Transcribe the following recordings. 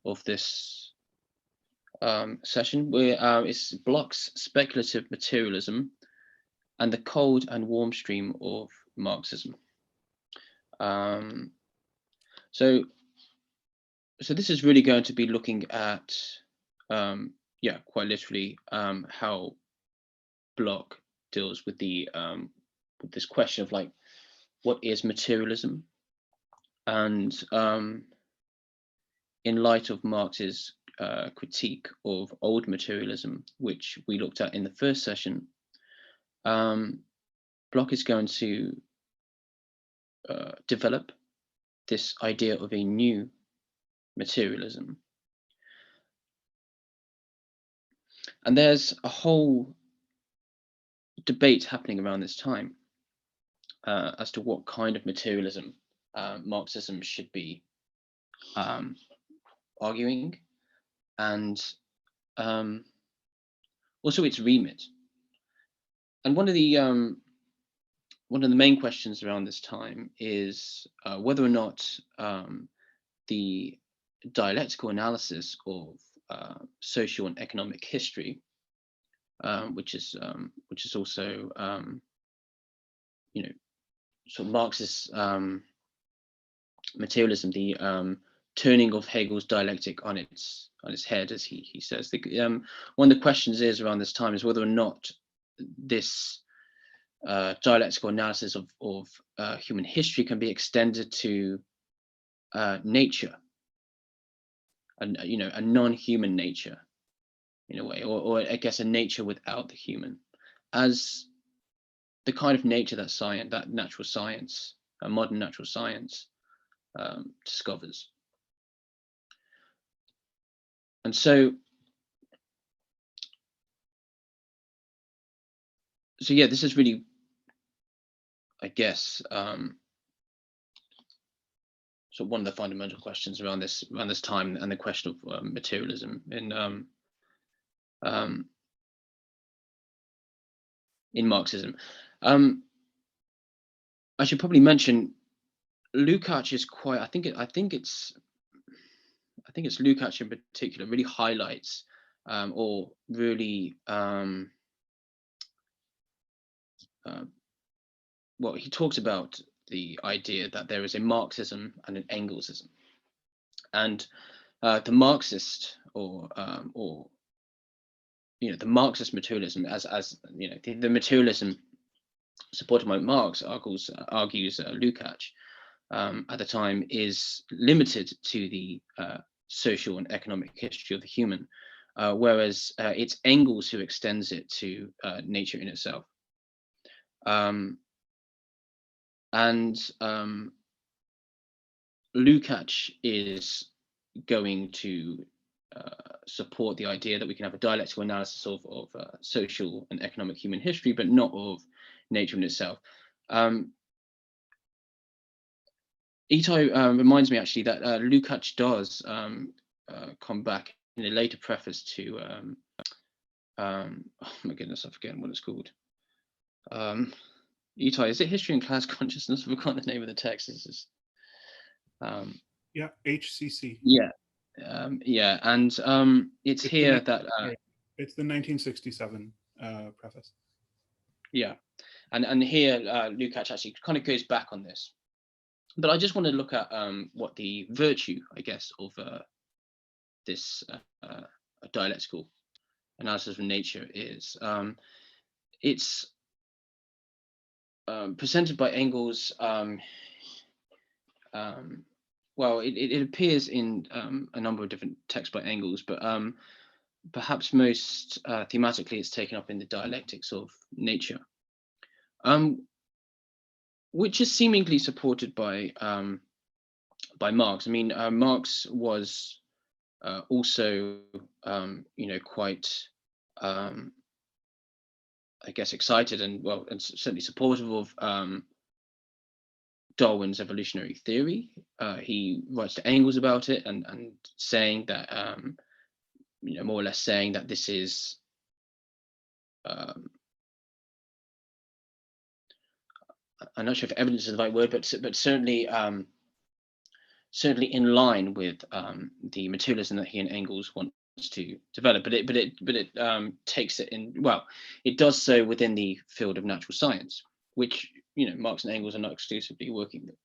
of this session. It's Bloch's Speculative Materialism and the Cold and Warm Stream of Marxism. So this is really going to be looking at, quite literally, how Bloch deals with the with this question of like, what is materialism? And in light of Marx's critique of old materialism, which we looked at in the first session, Bloch is going to develop this idea of a new materialism. And there's a whole debate happening around this time as to what kind of materialism Marxism should be arguing, and also its remit. And one of the main questions around this time is whether or not the dialectical analysis of social and economic history, which is also sort of Marxist materialism, the turning of Hegel's dialectic on its head, as he says. One of the questions is around this time is whether or not this dialectical analysis of human history can be extended to nature, and a non-human nature in a way, or I guess a nature without the human, as the kind of nature that natural science, modern natural science, discovers. And so yeah, this is really, I guess, so one of the fundamental questions around this time, and the question of materialism in Marxism. I should probably mention Lukács is quite. I think it's Lukács in particular really highlights or really well, he talks about the idea that there is a Marxism and an Engelsism, and the Marxist or the Marxist materialism, as the materialism supported by Marx, argues Lukács at the time, is limited to the social and economic history of the human, whereas it's Engels who extends it to nature in itself. And Lukács is going to support the idea that we can have a dialectical analysis of social and economic human history, but not of nature in itself. Itai reminds me actually that Lukács does come back in a later preface to oh my goodness, I've forgotten what it's called. Itai, is it History and Class Consciousness? I've forgotten the name of the text. This is yeah, HCC. Yeah, yeah, and it's here that it's the 1967 preface. Yeah, and here Lukács actually kind of goes back on this, but I just want to look at what the virtue, I guess, of this dialectical analysis of nature is. It's presented by Engels. Well, it appears in a number of different texts by Engels, but perhaps most thematically it's taken up in the Dialectics of Nature, which is seemingly supported by Marx. I mean, Marx was also quite I guess excited and certainly supportive of Darwin's evolutionary theory. He writes to Engels about it and saying that more or less saying that this is I'm not sure if evidence is the right word, but certainly certainly in line with the materialism that he and Engels wants to develop, but it takes it in, well, it does so within the field of natural science, which, you know, Marx and Engels are not exclusively working with.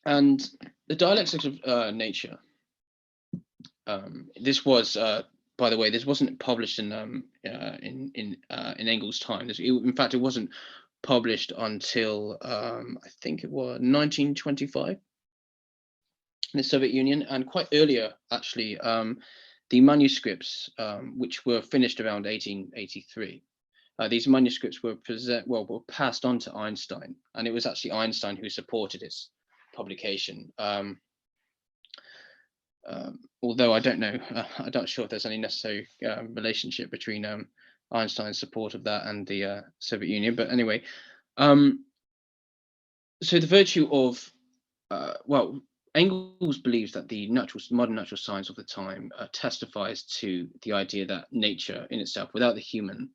And the Dialectics of Nature, this was, by the way, this wasn't published in Engels' time. In fact, it wasn't published until I think it was 1925 in the Soviet Union, and quite earlier actually. The manuscripts, which were finished around 1883, these manuscripts were passed on to Einstein, and it was actually Einstein who supported its publication. Although I don't know, I'm not sure if there's any necessary relationship between Einstein's support of that and the Soviet Union. But anyway, so the virtue of, well, Engels believes that the modern natural science of the time testifies to the idea that nature in itself, without the human,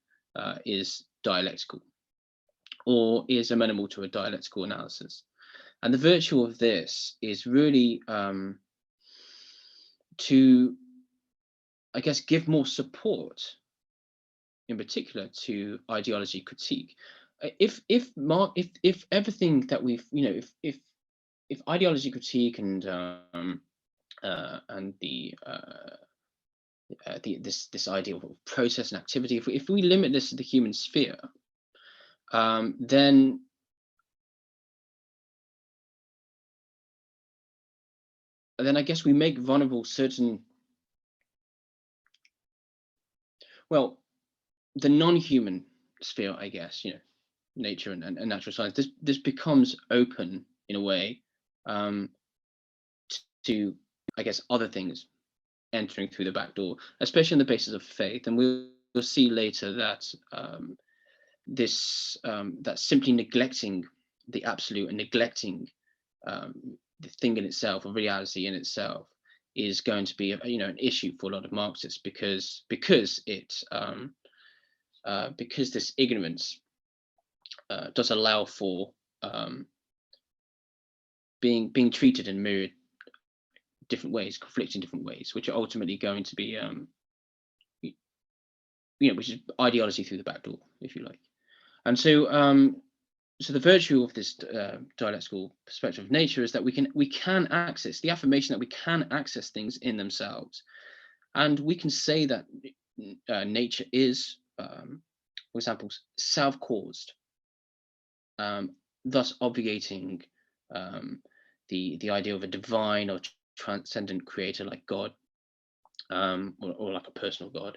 is dialectical, or is amenable to a dialectical analysis. And the virtue of this is really to, I guess, give more support, in particular, to ideology critique. If everything that we've, you know, if ideology critique and this idea of process and activity, if we limit this to the human sphere, then I guess we make vulnerable certain, well, the non-human sphere, I guess, you know, nature and natural science. This becomes open in a way to, I guess, other things entering through the back door, especially on the basis of faith. And we'll see later that that simply neglecting the absolute and neglecting the thing in itself, or reality in itself, is going to be, you know, an issue for a lot of Marxists, because this ignorance does allow for being treated in myriad different ways, conflicting different ways, which are ultimately going to be, you know, which is ideology through the back door, if you like. And so, so the virtue of this dialectical perspective of nature is that we can access the affirmation that we can access things in themselves, and we can say that nature is, for example, self-caused, thus obviating the idea of a divine or transcendent creator like God, or like a personal God,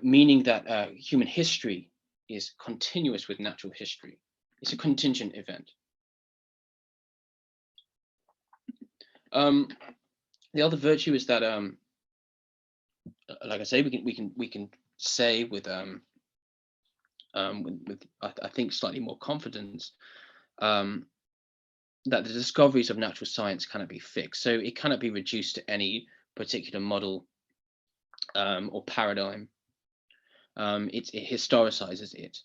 meaning that human history is continuous with natural history. It's a contingent event. The other virtue is that, like I say, we can say with I think slightly more confidence, that the discoveries of natural science cannot be fixed. So it cannot be reduced to any particular model or paradigm. It historicizes it,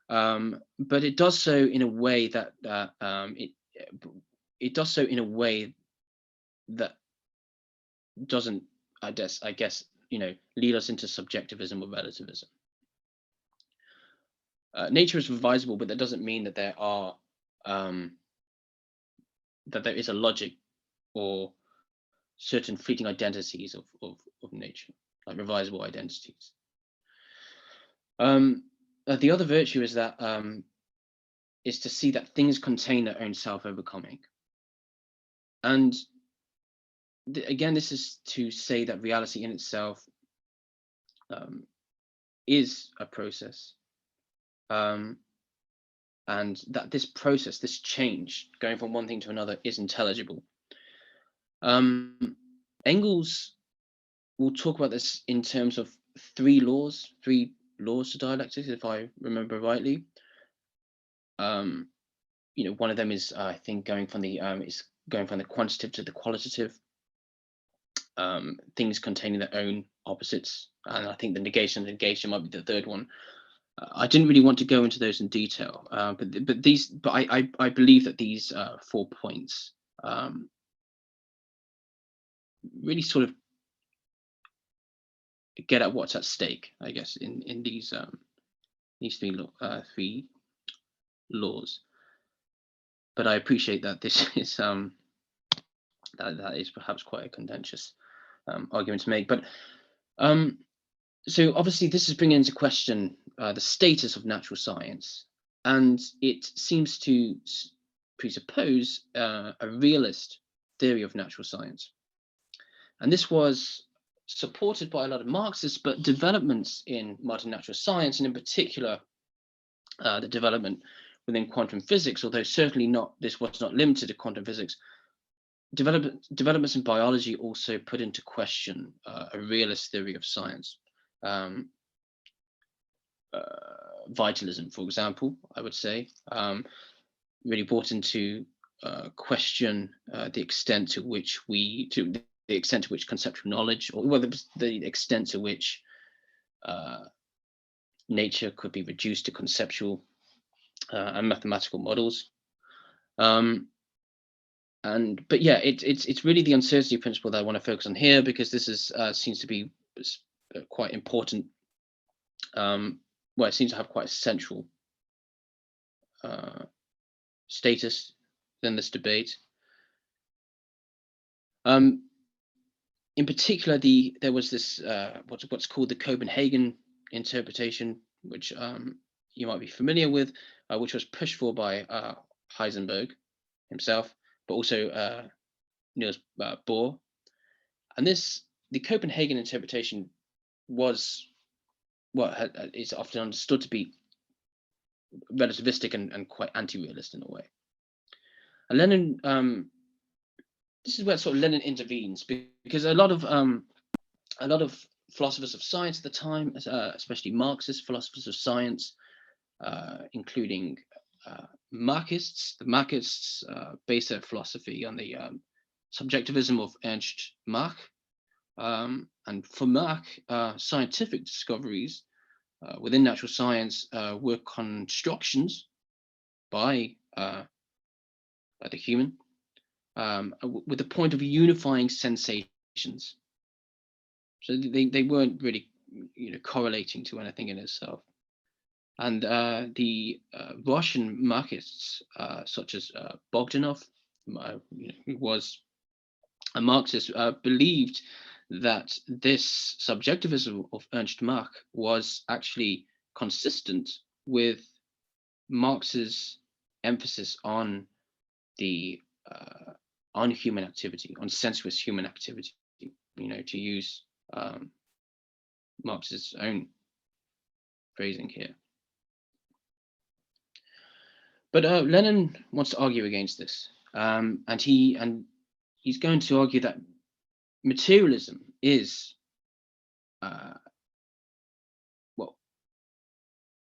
but it does so in a way that it does so in a way that doesn't, I guess, you know, lead us into subjectivism or relativism. Nature is revisable, but that doesn't mean that there are that there is a logic or certain fleeting identities of nature, like revisable identities. The other virtue is that is to see that things contain their own self-overcoming. And again, this is to say that reality in itself is a process, and that this process, this change, going from one thing to another, is intelligible. Engels will talk about this in terms of three laws to dialectics, if I remember rightly. You know, one of them is, I think, going from the quantitative to the qualitative. Things containing their own opposites, and I think the negation might be the third one. I didn't really want to go into those in detail, but I believe that these 4 points really sort of get at what's at stake, I guess, in these three laws. But I appreciate that this is that is perhaps quite a contentious argument to make. But so obviously this is bringing into question the status of natural science, and it seems to presuppose a realist theory of natural science. And this was supported by a lot of Marxists, but developments in modern natural science, and in particular the development within quantum physics, although certainly this was not limited to quantum physics, developments in biology also put into question a realist theory of science. Vitalism, for example, I would say, really brought into question the extent to which conceptual knowledge, or whether the extent to which nature could be reduced to conceptual and mathematical models. But yeah, it's really the uncertainty principle that I want to focus on here, because this is seems to be quite important. Well, it seems to have quite a central status in this debate. In particular, there was this what's called the Copenhagen interpretation, which you might be familiar with, which was pushed for by Heisenberg himself, but also Niels Bohr. And the Copenhagen interpretation was is often understood to be relativistic and quite anti-realist in a way. And Lenin, this is where sort of Lenin intervenes, because a lot of philosophers of science at the time, especially Marxist philosophers of science, including Marxists. The Marxists base their philosophy on the subjectivism of Ernst Bloch. And for Bloch, scientific discoveries within natural science were constructions by the human, with the point of unifying sensations. So they weren't really, correlating to anything in itself. And the Russian Marxists, such as Bogdanov, who was a Marxist, believed that this subjectivism of Ernst Bloch was actually consistent with Marx's emphasis on the on human activity, on sensuous human activity, to use Marx's own phrasing here. But Lenin wants to argue against this, and he's going to argue that materialism is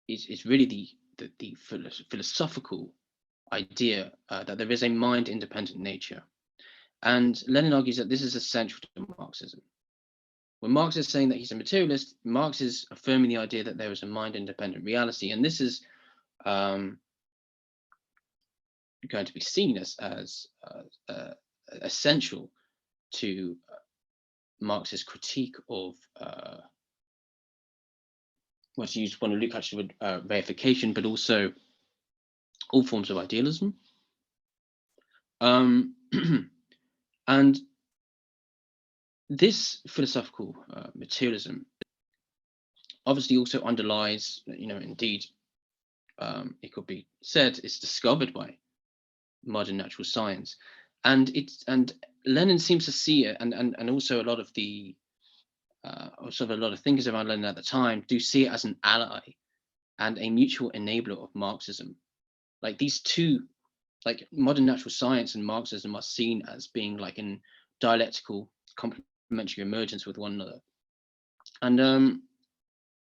is really the philosophical idea that there is a mind-independent nature. And Lenin argues that this is essential to Marxism. When Marx is saying that he's a materialist, Marx is affirming the idea that there is a mind-independent reality, and this is going to be seen as essential to Marx's critique of what's used when we look actually with reification, but also all forms of idealism. And this philosophical materialism obviously also underlies, indeed, it could be said, it's discovered by modern natural science, and Lenin seems to see it, and also a lot of the a lot of thinkers around Lenin at the time do see it as an ally and a mutual enabler of Marxism. Like these two, like modern natural science and Marxism, are seen as being like in dialectical complementary emergence with one another. And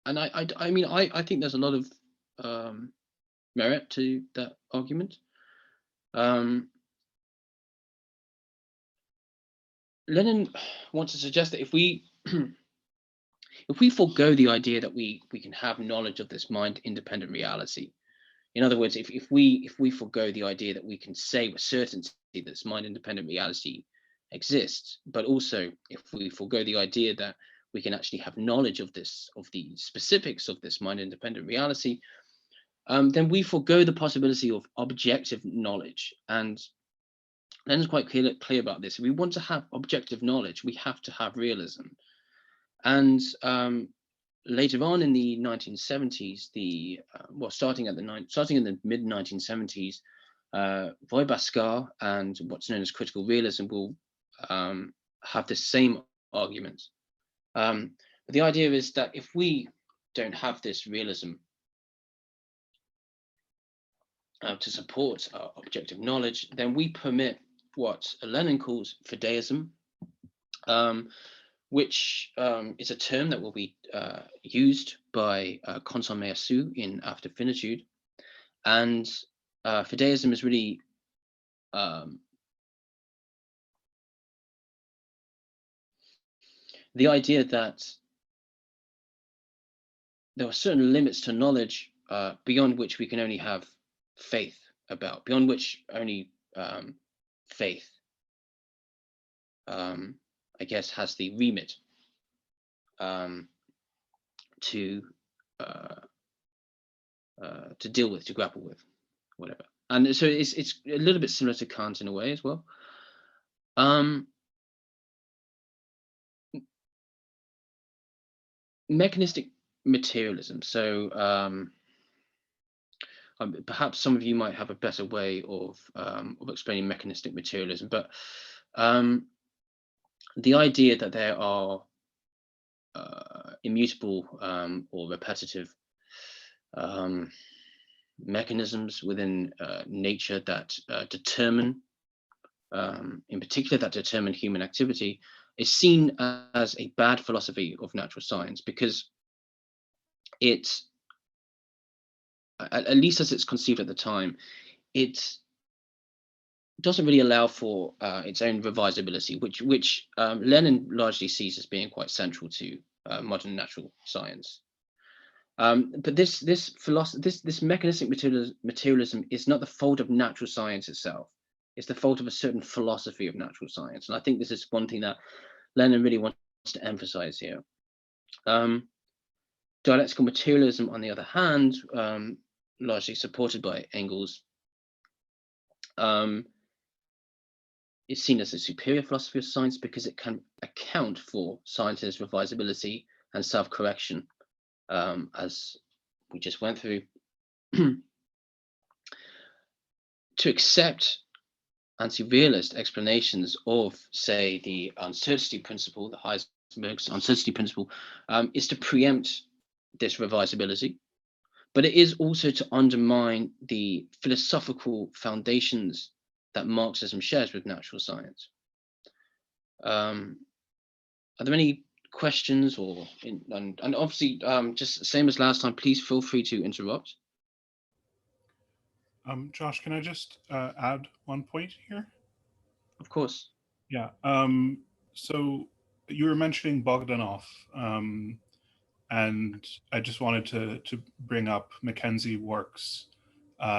I mean I think there's a lot of merit to that argument. Lenin wants to suggest that if we if we forego the idea that we can have knowledge of this mind-independent reality, in other words, if we forego the idea that we can say with certainty that this mind-independent reality exists, but also if we forego the idea that we can actually have knowledge of the specifics of this mind-independent reality, then we forego the possibility of objective knowledge. And Lenin's quite clear about this. If we want to have objective knowledge, we have to have realism. And later on in the 1970s, starting in the mid 1970s, Voy-Bhaskar and what's known as critical realism will have the same argument. But the idea is that if we don't have this realism to support our objective knowledge, then we permit what Lenin calls fideism, which is a term that will be used by Constant Meillassoux in After Finitude. And fideism is really the idea that there are certain limits to knowledge beyond which we can only have faith about, beyond which only faith, I guess, has the remit to deal with, to grapple with, whatever. And so it's a little bit similar to Kant in a way as well. Mechanistic materialism. So perhaps some of you might have a better way of explaining mechanistic materialism, but the idea that there are immutable or repetitive mechanisms within nature that determine, in particular, that determine human activity, is seen as a bad philosophy of natural science, because it, at least as it's conceived at the time, it doesn't really allow for its own revisability, which Lenin largely sees as being quite central to modern natural science. But this mechanistic materialism is not the fault of natural science itself. It's the fault of a certain philosophy of natural science. And I think this is one thing that Lenin really wants to emphasize here. Dialectical materialism, on the other hand, largely supported by Engels, is seen as a superior philosophy of science because it can account for science's revisability and self-correction, as we just went through. To accept anti-realist explanations of, say, the uncertainty principle, the Heisenberg's uncertainty principle, is to preempt this revisability, but it is also to undermine the philosophical foundations that Marxism shares with natural science. Are there any questions, or and obviously, just same as last time, please feel free to interrupt. Josh, can I just add one point here? Of course. Yeah. So you were mentioning Bogdanov, and I just wanted to bring up Mackenzie Works,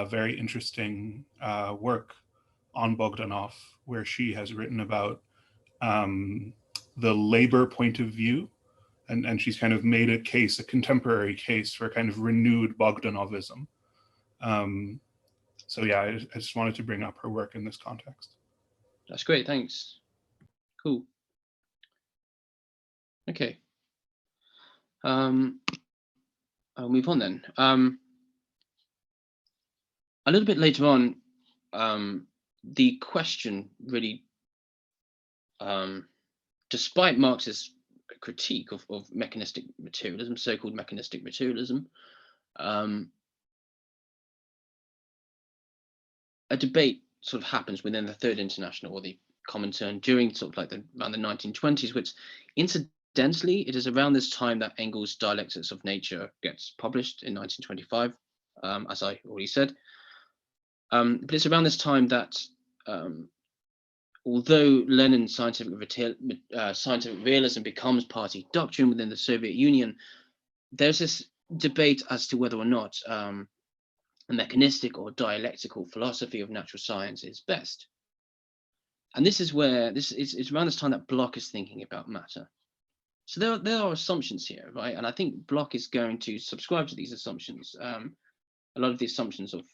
very interesting work on Bogdanov, where she has written about the labor point of view, and she's kind of made a case, a contemporary case for kind of renewed Bogdanovism. So yeah, I just wanted to bring up her work in this context. That's great, thanks. Cool. Okay. I'll move on then. A little bit later on, the question really, despite Marx's critique of mechanistic materialism, so-called mechanistic materialism, a debate sort of happens within the Third International, or the Comintern, during sort of like around the 1920s, which incidentally, it is around this time that Engels' Dialectics of Nature gets published in 1925, as I already said. But it's around this time that although Lenin's scientific realism becomes party doctrine within the Soviet Union, there's this debate as to whether or not a mechanistic or dialectical philosophy of natural science is best. And this is where it's around this time that Bloch is thinking about matter. So there are assumptions here, right? And I think Bloch is going to subscribe to these assumptions. A lot of the assumptions of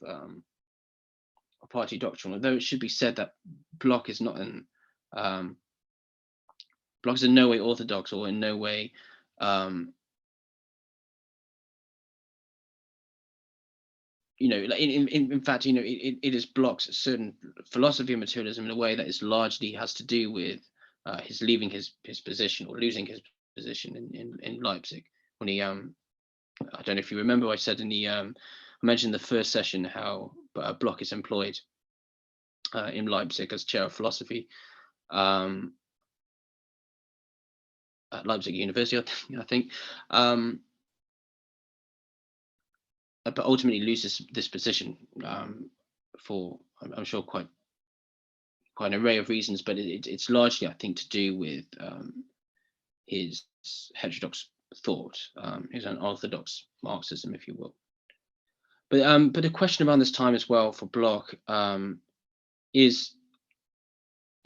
party doctrine, although it should be said that Bloch is not an Bloch is in no way orthodox or in no way in fact, it is Bloch's certain philosophy of materialism in a way that is largely has to do with his leaving his position or losing his position in Leipzig when he I don't know if you remember, I said in the I mentioned in the first session how Bloch is employed in Leipzig as chair of philosophy at Leipzig University, I think. But ultimately loses this position for I'm sure quite an array of reasons, but it's largely, I think, to do with his heterodox thought, his unorthodox Marxism, if you will. But a question around this time as well for Bloch is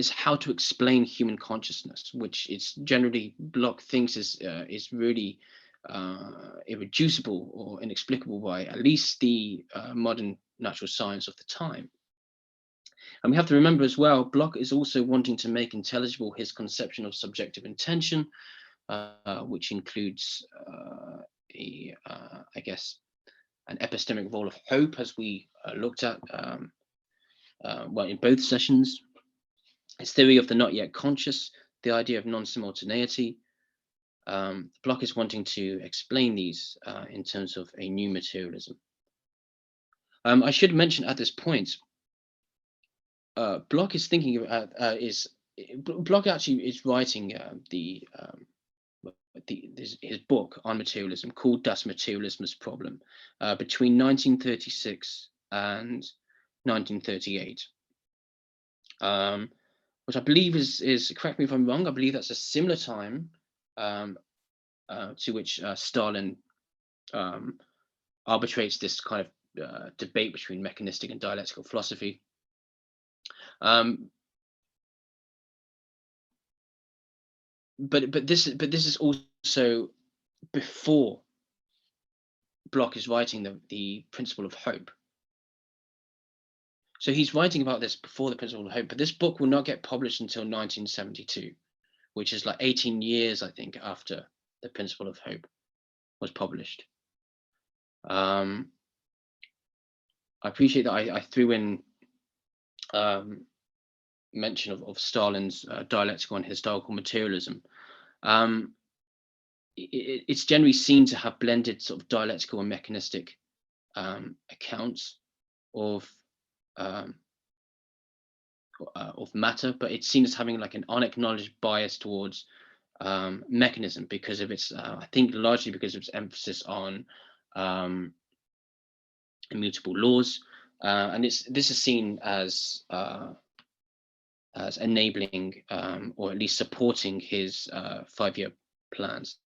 how to explain human consciousness, which is generally Bloch thinks is really irreducible or inexplicable by at least the modern natural science of the time. And we have to remember as well, Bloch is also wanting to make intelligible his conception of subjective intention, which includes I guess, an epistemic role of hope, as we looked at well in both sessions. His theory of the not yet conscious, the idea of non-simultaneity. Bloch is wanting to explain these in terms of a new materialism. I should mention at this point, Bloch is thinking about Bloch actually is writing his book on materialism called Das Materialismus Problem between 1936 and 1938. Which I believe is correct me if I'm wrong, I believe that's a similar time to which Stalin arbitrates this kind of debate between mechanistic and dialectical philosophy. But this is also before Bloch is writing the principle of hope. So he's writing about this before the principle of hope, but this book will not get published until 1972, which is like 18 years, I think, after the principle of hope was published. I appreciate that I threw in mention of Stalin's dialectical and historical materialism. It's generally seen to have blended sort of dialectical and mechanistic accounts of matter, but it's seen as having like an unacknowledged bias towards mechanism because of its, I think, largely because of its emphasis on immutable laws, and this is seen as enabling or at least supporting his 5-year plans.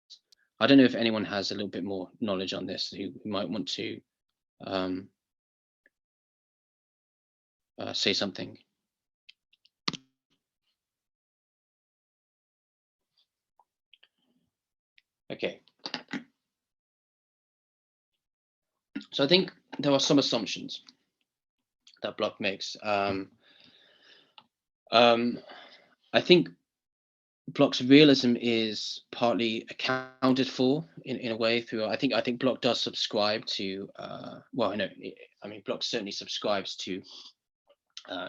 I don't know if anyone has a little bit more knowledge on this who might want to say something. Okay. So I think there are some assumptions that Bloch makes. I think Bloch's realism is partly accounted for in a way through. I think Bloch does subscribe to. Bloch certainly subscribes to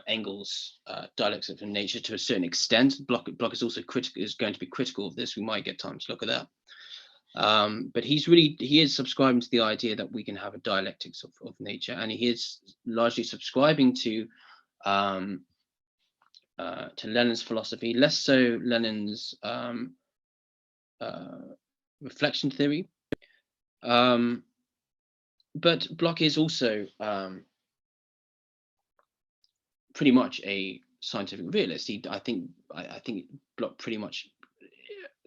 Engels' Dialectic of Nature to a certain extent. Bloch is also going to be critical of this. We might get time to look at that. But he is subscribing to the idea that we can have a dialectics of nature, and he is largely subscribing to Lenin's philosophy, less so Lenin's reflection theory. But Bloch is also pretty much a scientific realist. I think Bloch pretty much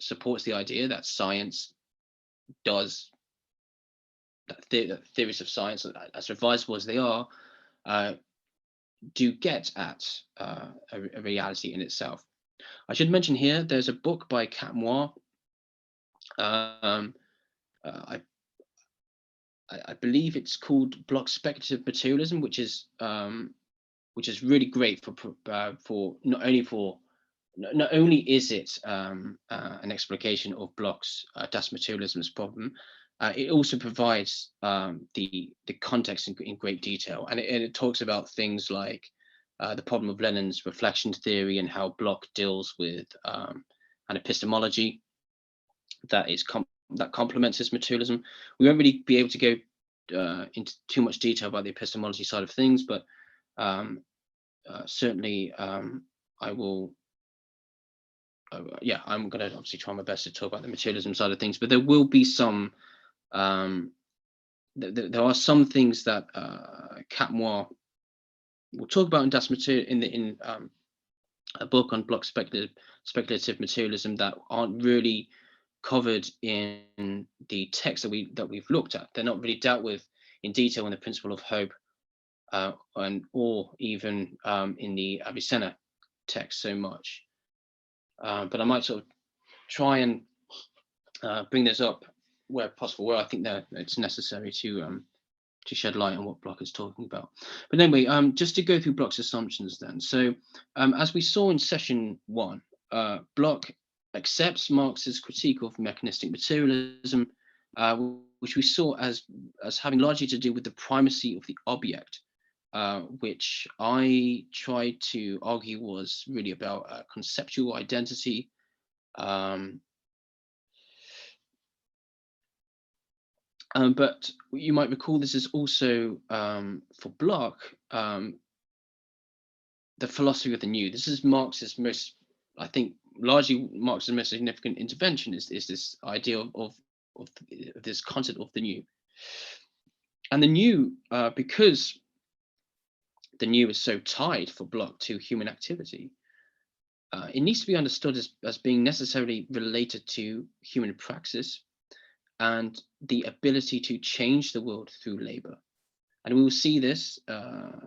supports the idea that science does, that theories of science, as revisable as they are, do get at a reality in itself. I should mention here, there's a book by Catmoir. I believe it's called Bloch's Speculative Materialism, which is really great for not only is it an explication of Bloch's Das Materialism's problem, it also provides the context in great detail, and it talks about things like the problem of Lenin's reflection theory and how Bloch deals with an epistemology that complements his materialism. We won't really be able to go into too much detail about the epistemology side of things, but certainly I will. I'm going to obviously try my best to talk about the materialism side of things, but there will be some. There are some things that Catmoir will talk about in Das Material in a book on Bloch's speculative materialism that aren't really covered in the text that we've looked at. They're not really dealt with in detail in the Principle of Hope, or even in the Avicenna text so much. But I might sort of try and bring this up where possible, where I think that it's necessary to shed light on what Bloch is talking about. But anyway, just to go through Bloch's assumptions then. So as we saw in session 1, Bloch accepts Marx's critique of mechanistic materialism, which we saw as having largely to do with the primacy of the object, which I tried to argue was really about conceptual identity. But you might recall this is also, for Bloch, the philosophy of the new. This is Marx's most, I think, largely Marx's most significant intervention is this idea of this concept of the new. And the new, because the new is so tied for Bloch to human activity, it needs to be understood as being necessarily related to human praxis and the ability to change the world through labor. And we will see this, Bloch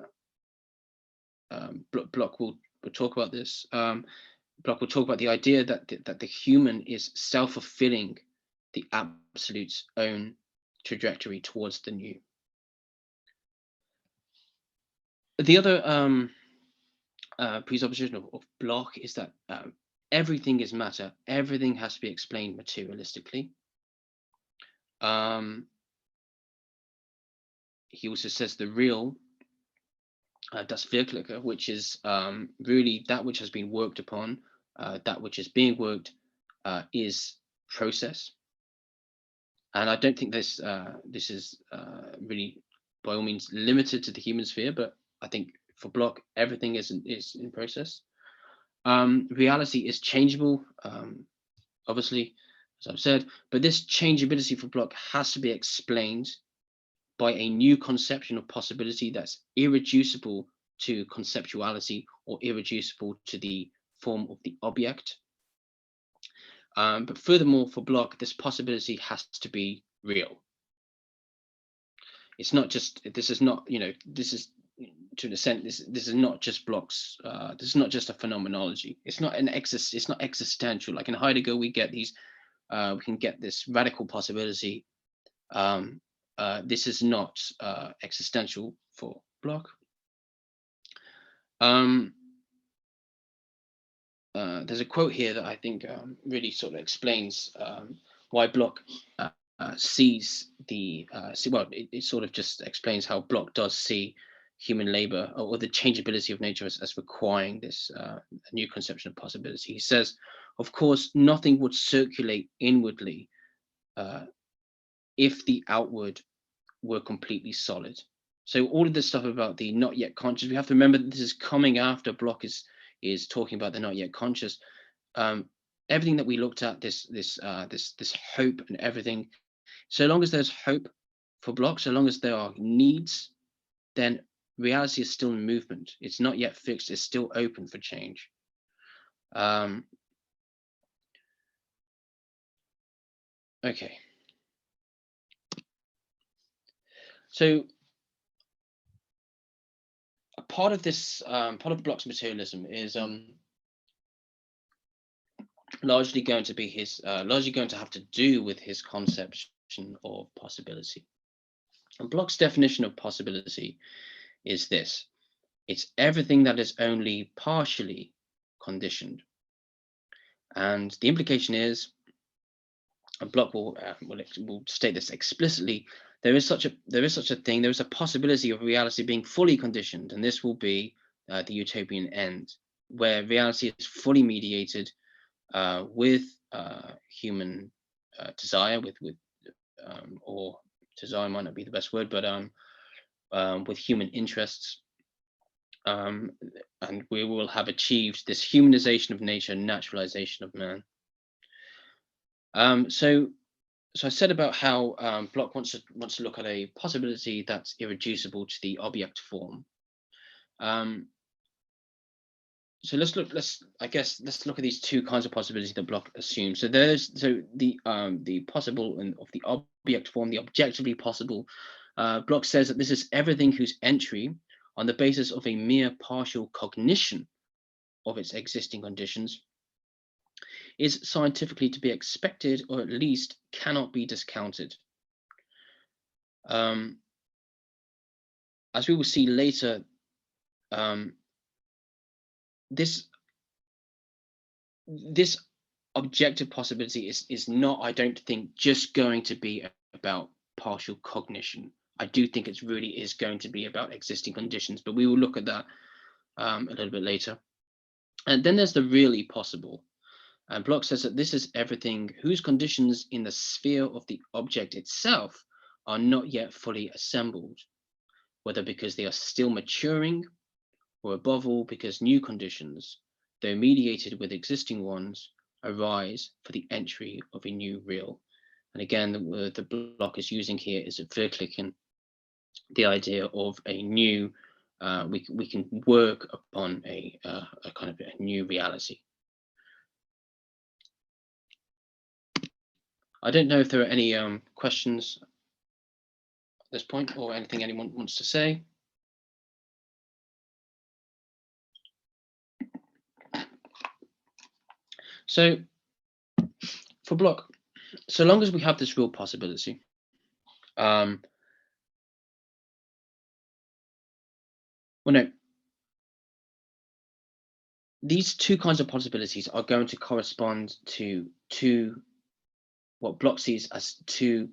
will talk about this. Bloch will talk about the idea that the human is self-fulfilling the absolute's own trajectory towards the new. The other presupposition of Bloch is that everything is matter. Everything has to be explained materialistically. He also says the real, das Wirkliche, which is really that which has been worked upon, that which is being worked, is process. And I don't think this is really by all means limited to the human sphere, but I think for Bloch everything is in process. Reality is changeable, obviously, as I've said, but this changeability for Bloch has to be explained by a new conception of possibility that's irreducible to conceptuality or irreducible to the form of the object. But furthermore, for Bloch, this possibility has to be real. It's not just, this is not, this is, to an extent, this is not just Bloch's, this is not just a phenomenology. It's not it's not existential. Like in Heidegger, we get these, we can get this radical possibility. This is not existential for Bloch. There's a quote here that I think really sort of explains why Bloch sees the, well, it sort of just explains how Bloch does see human labor or the changeability of nature as requiring this new conception of possibility. He says, of course, nothing would circulate inwardly if the outward were completely solid. So all of this stuff about the not yet conscious, we have to remember that this is coming after Bloch is talking about the not yet conscious. Everything that we looked at, this hope and everything, so long as there's hope for Bloch, so long as there are needs, then reality is still in movement. It's not yet fixed. It's still open for change. Okay. So a part of this, part of Bloch's materialism is largely going to be his, largely going to have to do with his conception of possibility. And Bloch's definition of possibility is this: it's everything that is only partially conditioned. And the implication is, and Bloch will state this explicitly, there is such a thing, there is a possibility of reality being fully conditioned, and this will be the utopian end, where reality is fully mediated with human desire, or desire might not be the best word, but with human interests, and we will have achieved this humanization of nature, naturalization of man. So I said about how Bloch wants to look at a possibility that's irreducible to the object form. So let's look at these two kinds of possibility that Bloch assumes. So there's the possible and of the object form, the objectively possible. Bloch says that this is everything whose entry on the basis of a mere partial cognition of its existing conditions is scientifically to be expected, or at least cannot be discounted. As we will see later, this objective possibility is not, I don't think, just going to be about partial cognition. I do think it really is going to be about existing conditions, but we will look at that a little bit later. And then there's the really possible. And Bloch says that this is everything whose conditions in the sphere of the object itself are not yet fully assembled, whether because they are still maturing, or above all because new conditions, though mediated with existing ones, arise for the entry of a new real. And again, the word that Bloch is using here is a verklichen, the idea of a new, we can work upon a kind of a new reality. I don't know if there are any questions at this point, or anything anyone wants to say. So for Bloch, so long as we have this real possibility, well, no, these two kinds of possibilities are going to correspond to what Bloch sees as two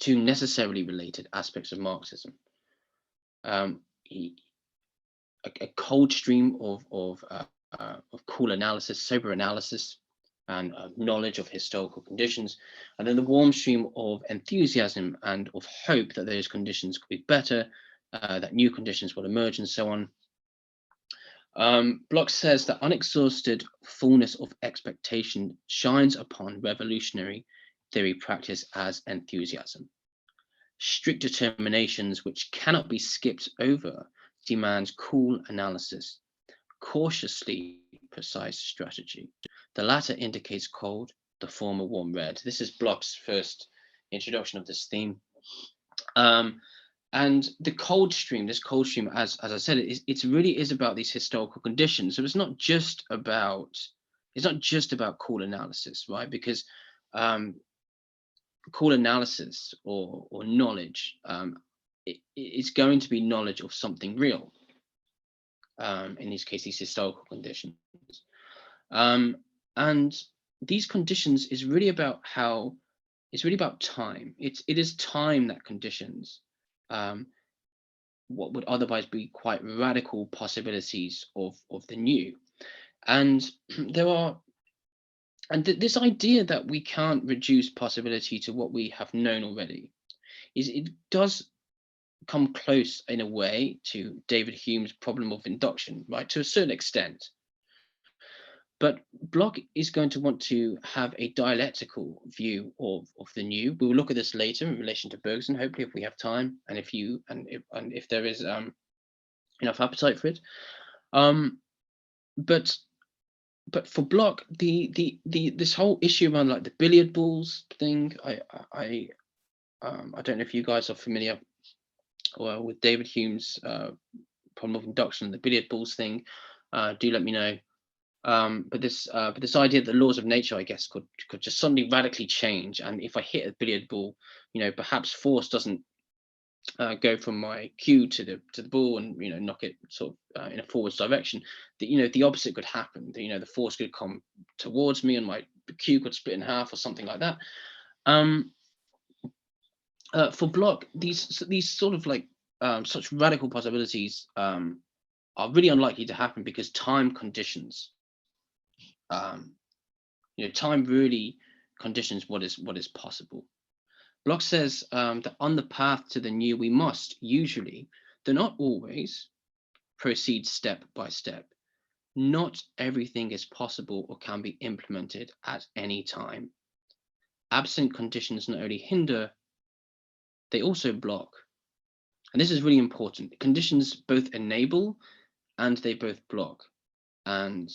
necessarily related aspects of Marxism. A cold stream of cool analysis, sober analysis, and knowledge of historical conditions, and then the warm stream of enthusiasm and of hope that those conditions could be better, that new conditions will emerge, and so on. Bloch says that unexhausted fullness of expectation shines upon revolutionary theory practice as enthusiasm. Strict determinations which cannot be skipped over demands cool analysis, cautiously precise strategy. The latter indicates cold, the former warm red. This is Bloch's first introduction of this theme. And the cold stream, this cold stream, as I said, it really is about these historical conditions. So it's not just about cool analysis, right? Because cool analysis or knowledge, it's going to be knowledge of something real. In this case, these historical conditions, and these conditions is really about how it's really about time. It is time that conditions what would otherwise be quite radical possibilities of the new. And there are, and this idea that we can't reduce possibility to what we have known already, it does come close in a way to David Hume's problem of induction, right, to a certain extent. But Bloch is going to want to have a dialectical view of the new. We will look at this later in relation to Bergson, hopefully, if we have time, and if there is enough appetite for it. But for Bloch, this whole issue around like the billiard balls thing, I don't know if you guys are familiar with David Hume's problem of induction, the billiard balls thing. Do let me know. But this idea that the laws of nature, I guess, could just suddenly radically change, and if I hit a billiard ball, perhaps force doesn't go from my cue to the ball and knock it sort of in a forwards direction. That the opposite could happen. The force could come towards me and my cue could split in half or something like that. For Bloch, these sort of like such radical possibilities are really unlikely to happen because time conditions. Time really conditions what is possible. Bloch says that on the path to the new, we must usually, though not always, proceed step by step. Not everything is possible or can be implemented at any time. Absent conditions not only hinder, they also block. And this is really important. Conditions both enable and they both block. And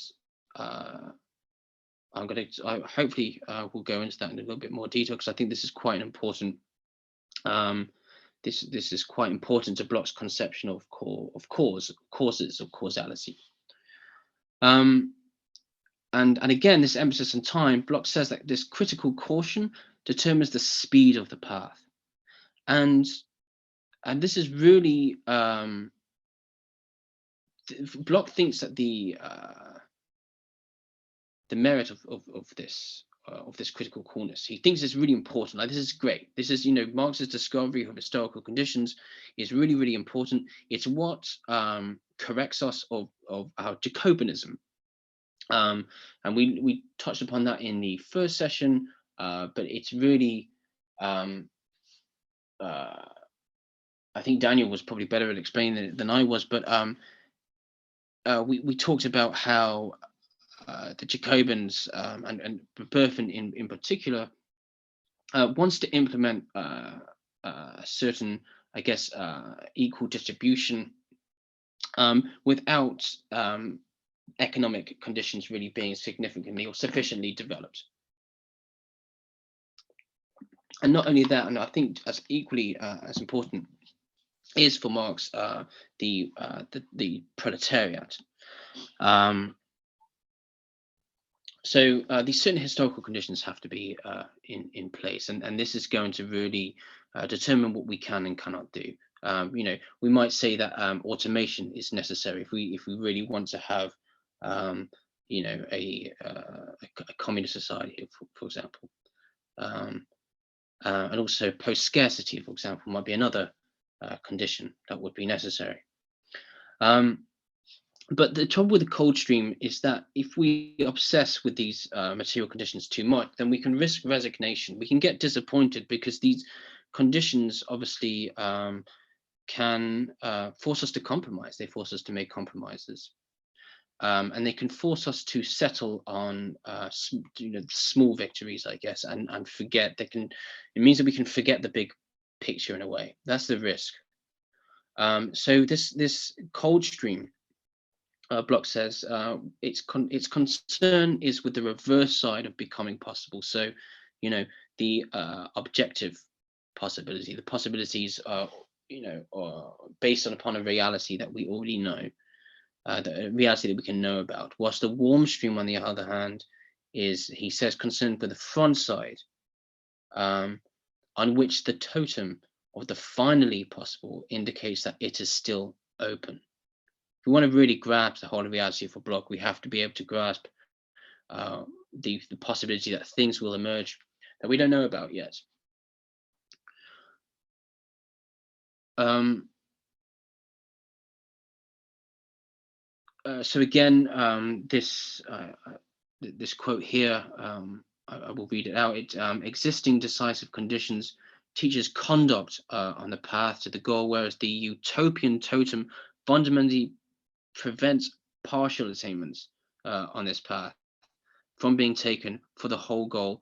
I hopefully will go into that in a little bit more detail because I think this is quite important. This is quite important to Bloch's conception of causes, of causality. And again, this emphasis on time, Bloch says that this critical caution determines the speed of the path, and this is really Bloch thinks that the merit of this critical coolness. He thinks it's really important. Like, this is great. This is, Marx's discovery of historical conditions is really, really important. It's what corrects us of our Jacobinism. And we touched upon that in the first session, but it's really, I think Daniel was probably better at explaining it than I was, but we talked about how the Jacobins and Berfin in particular wants to implement a certain, I guess, equal distribution without economic conditions really being significantly or sufficiently developed. And not only that, and I think as equally as important is for Marx the proletariat. So these certain historical conditions have to be in place, and this is going to really determine what we can and cannot do. We might say that automation is necessary if we really want to have a communist society, for example, and also post-scarcity, for example, might be another condition that would be necessary. But the trouble with the cold stream is that if we obsess with these material conditions too much, then we can risk resignation. We can get disappointed because these conditions obviously can force us to compromise. They force us to make compromises. And they can force us to settle on small victories, I guess, and forget. It means that we can forget the big picture in a way. That's the risk. So this cold stream, Bloch says, its concern is with the reverse side of becoming possible. So, the objective possibility, the possibilities are, are based upon a reality that we already know, the reality that we can know about. Whilst the warm stream, on the other hand, is, he says, concerned with the front side, on which the totem of the finally possible indicates that it is still open. If we want to really grasp the whole reality for Bloch, we have to be able to grasp the possibility that things will emerge that we don't know about yet. So again, this quote here, I will read it out. Existing decisive conditions teaches conduct on the path to the goal, whereas the utopian totem fundamentally prevents partial attainments on this path. from being taken for the whole goal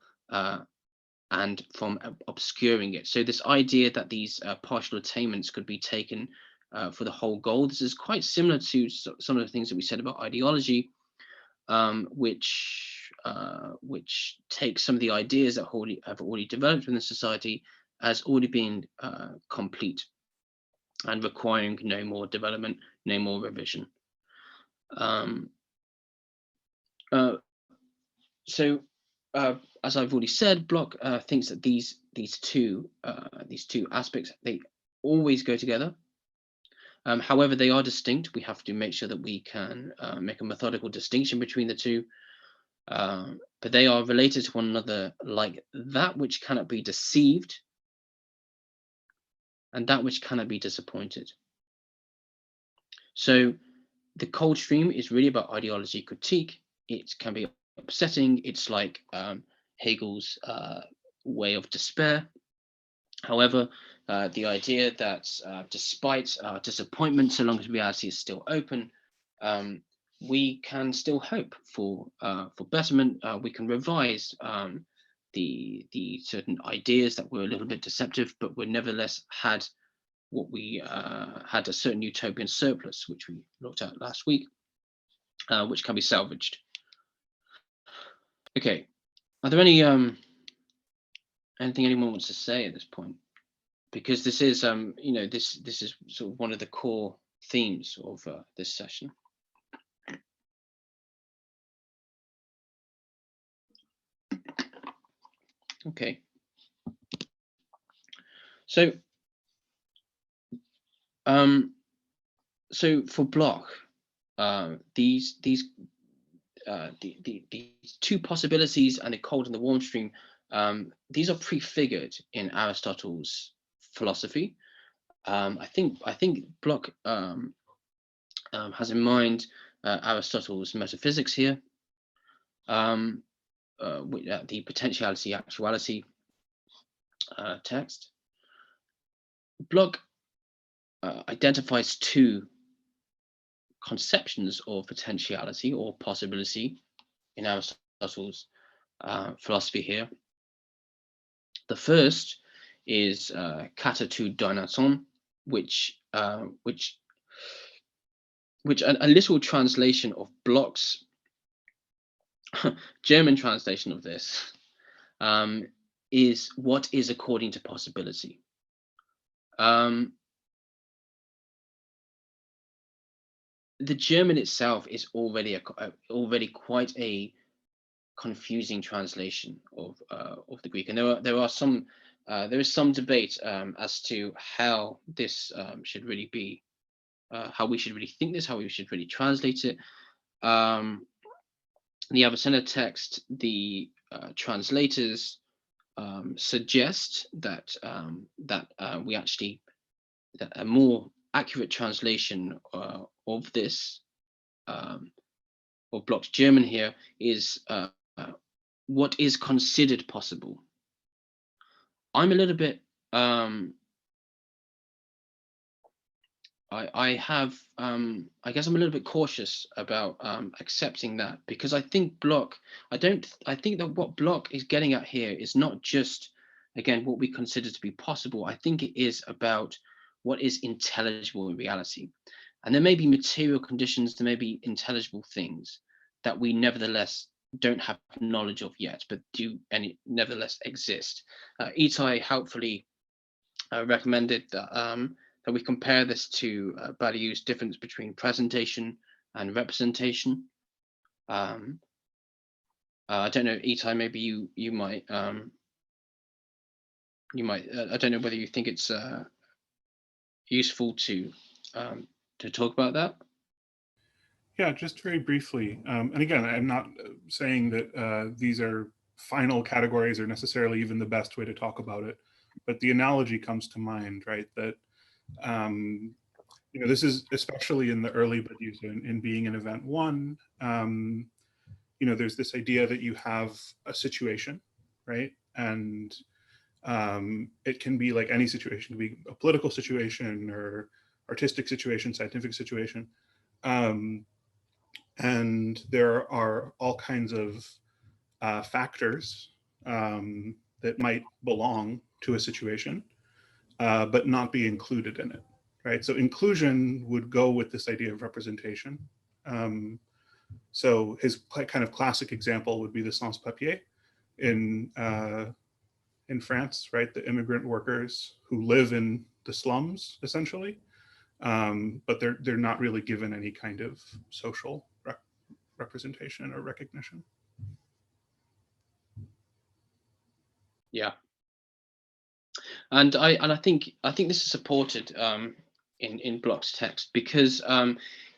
and from obscuring it. So this idea that these partial attainments could be taken for the whole goal, this is quite similar to some of the things that we said about ideology, which takes some of the ideas that have already developed in the society as already being complete and requiring no more development, no more revision. So as I've already said, Bloch thinks that these two aspects, they always go together. However, they are distinct. We have to make sure that we can make a methodical distinction between the two. But they are related to one another, like that which cannot be deceived and that which cannot be disappointed. So the cold stream is really about ideology critique. It can be upsetting. It's like Hegel's way of despair. However, the idea that despite disappointment, so long as reality is still open, we can still hope for betterment. We can revise the certain ideas that were a little bit deceptive, but were nevertheless had what we had a certain utopian surplus, which we looked at last week, which can be salvaged. Okay, are there any anything anyone wants to say at this point? Because this is this is sort of one of the core themes of this session. Okay. So for Bloch, these two possibilities and the cold and the warm stream, these are prefigured in Aristotle's philosophy. I think Bloch has in mind Aristotle's metaphysics here, the potentiality actuality text. Bloch identifies two conceptions of potentiality or possibility in Aristotle's philosophy here. The first is kata to dynaton, which a literal translation of Bloch's German translation of this is what is according to possibility. The German itself is already quite a confusing translation of the Greek, and there is some debate as to how this should really be, how we should really think this, how we should really translate it. In the Avicenna text, the translators suggest that that a more accurate translation of this of Bloch's German here is what is considered possible. I'm a little bit I guess I'm a little bit cautious about accepting that, because I think Bloch, I think that what Bloch is getting at here is not just, again, what we consider to be possible. I think it is about what is intelligible in reality. And there may be material conditions, there may be intelligible things that we nevertheless don't have knowledge of yet, but do nevertheless exist. Itai helpfully recommended that that we compare this to Badiou's difference between presentation and representation. I don't know, Itai, maybe you might I don't know whether you think it's useful to talk about that. Yeah, just very briefly. And again, I'm not saying that these are final categories or necessarily even the best way to talk about it, but the analogy comes to mind, right? That this is especially in the early Badiou's in being in event one. There's this idea that you have a situation, right? And it can be like any situation, it can be a political situation or artistic situation, scientific situation. And there are all kinds of factors that might belong to a situation, but not be included in it, right? So inclusion would go with this idea of representation. So his kind of classic example would be the sans-papiers in France, right? The immigrant workers who live in the slums, essentially, but they're not really given any kind of social representation or recognition. Yeah, and I think this is supported in Bloch's text, because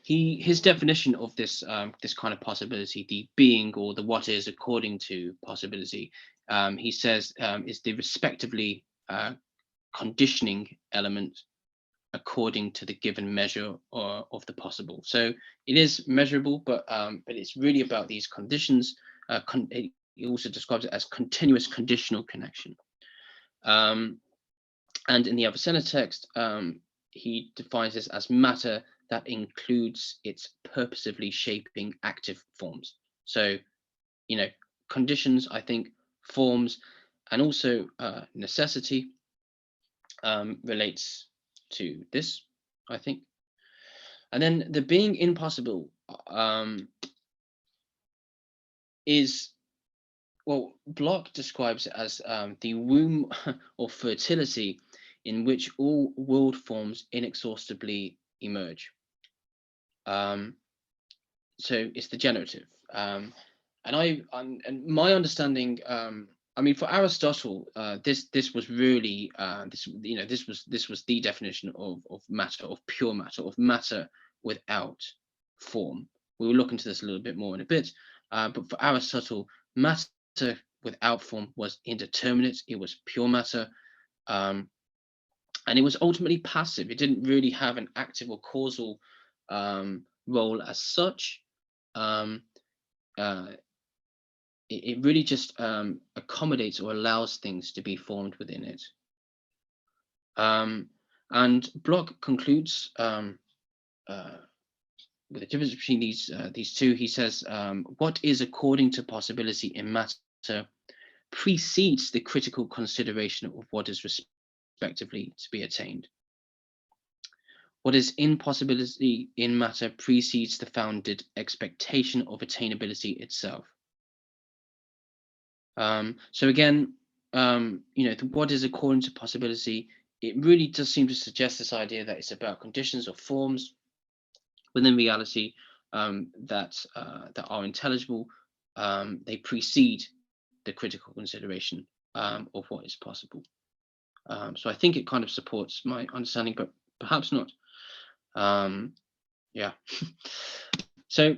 his definition of this this kind of possibility, the being or the what is according to possibility, he says is the respectively conditioning element according to the given measure of the possible. So it is measurable, but it's really about these conditions. He also describes it as continuous conditional connection. And in the Avicenna text, he defines this as matter that includes its purposively shaping active forms. So, conditions, I think, forms, and also necessity relates to this, I think. And then the being impossible is, well, Bloch describes it as the womb of fertility in which all world forms inexhaustibly emerge. So it's the generative. And my understanding, I mean, for Aristotle, this was really this was the definition of matter, of pure matter, of matter without form. We will look into this a little bit more in a bit, but for Aristotle, matter without form was indeterminate. It was pure matter, and it was ultimately passive. It didn't really have an active or causal role as such. It really just accommodates or allows things to be formed within it. And Bloch concludes with the difference between these two. He says, what is according to possibility in matter precedes the critical consideration of what is respectively to be attained. What is impossibility in matter precedes the founded expectation of attainability itself. So again, what is according to possibility, it really does seem to suggest this idea that it's about conditions or forms within reality that are intelligible. They precede the critical consideration of what is possible. So I think it kind of supports my understanding, but perhaps not. Yeah. So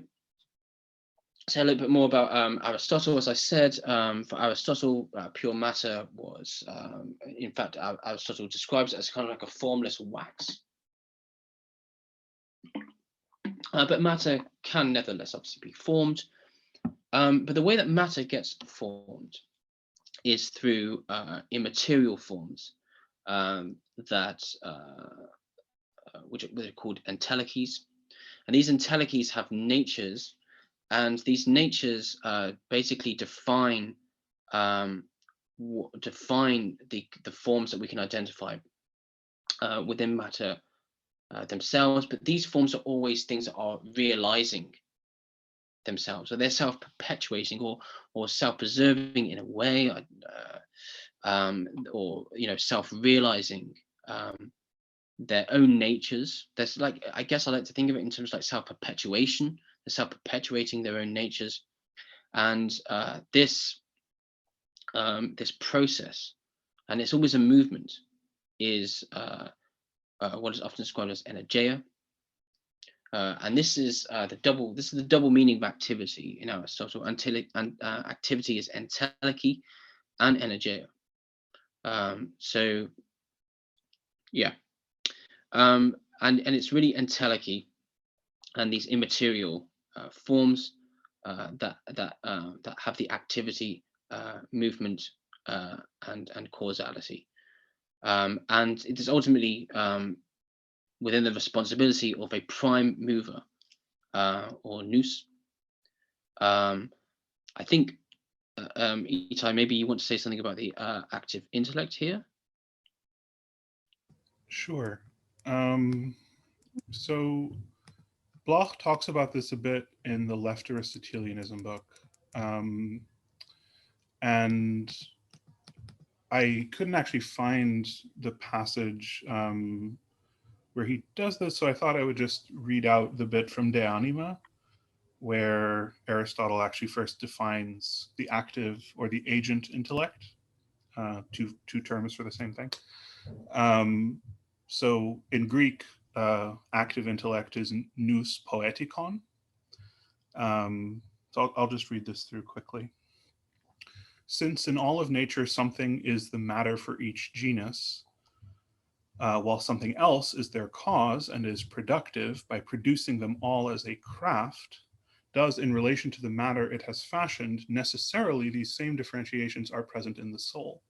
a little bit more about Aristotle. As I said, for Aristotle, pure matter was, in fact, Aristotle describes it as kind of like a formless wax. But matter can nevertheless obviously be formed. But the way that matter gets formed is through immaterial forms which are called entelechies. And these entelechies have natures, and these natures basically define the forms that we can identify within matter themselves. But these forms are always things that are realizing themselves, so they're self-perpetuating or self-preserving in a way, or self-realizing their own natures. There's like, I guess I like to think of it in terms of like self-perpetuation. They're self-perpetuating their own natures, and this process, and it's always a movement, is what is often described as energeia. And this is the double meaning of activity in Aristotle. Activity is entelechy and energeia. So yeah, and it's really entelechy and these immaterial forms that have the activity, movement, and causality, and it is ultimately within the responsibility of a prime mover or nous. I think Itai, maybe you want to say something about the active intellect here? Sure. So Bloch talks about this a bit in the Left Aristotelianism book. And I couldn't actually find the passage where he does this, so I thought I would just read out the bit from De Anima, where Aristotle actually first defines the active or the agent intellect, two terms for the same thing. So in Greek, active intellect is nous poetikon. So I'll just read this through quickly. Since in all of nature something is the matter for each genus, while something else is their cause and is productive by producing them all as a craft, does in relation to the matter it has fashioned, necessarily these same differentiations are present in the soul.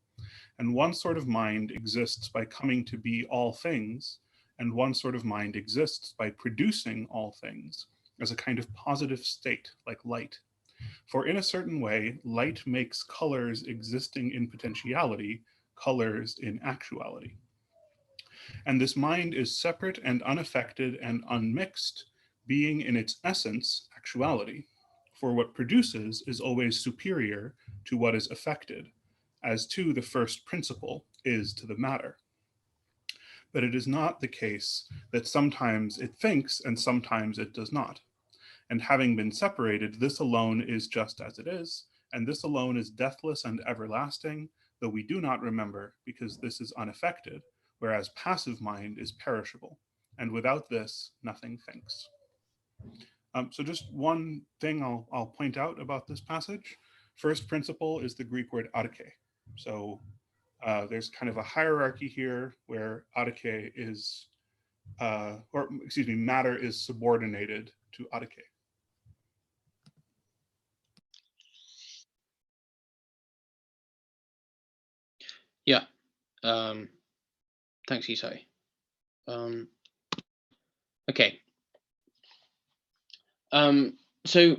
And one sort of mind exists by coming to be all things, and one sort of mind exists by producing all things as a kind of positive state, like light. For in a certain way, light makes colors existing in potentiality, colors in actuality. And this mind is separate and unaffected and unmixed, being in its essence actuality. For what produces is always superior to what is affected, as to the first principle is to the matter. But it is not the case that sometimes it thinks and sometimes it does not. And having been separated, this alone is just as it is, and this alone is deathless and everlasting, though we do not remember, because this is unaffected, whereas passive mind is perishable, and without this, nothing thinks. So just one thing I'll point out about this passage. First principle is the Greek word arche. So there's kind of a hierarchy here where arche is, matter is subordinated to arche. Yeah. Thanks, Itai. Okay. So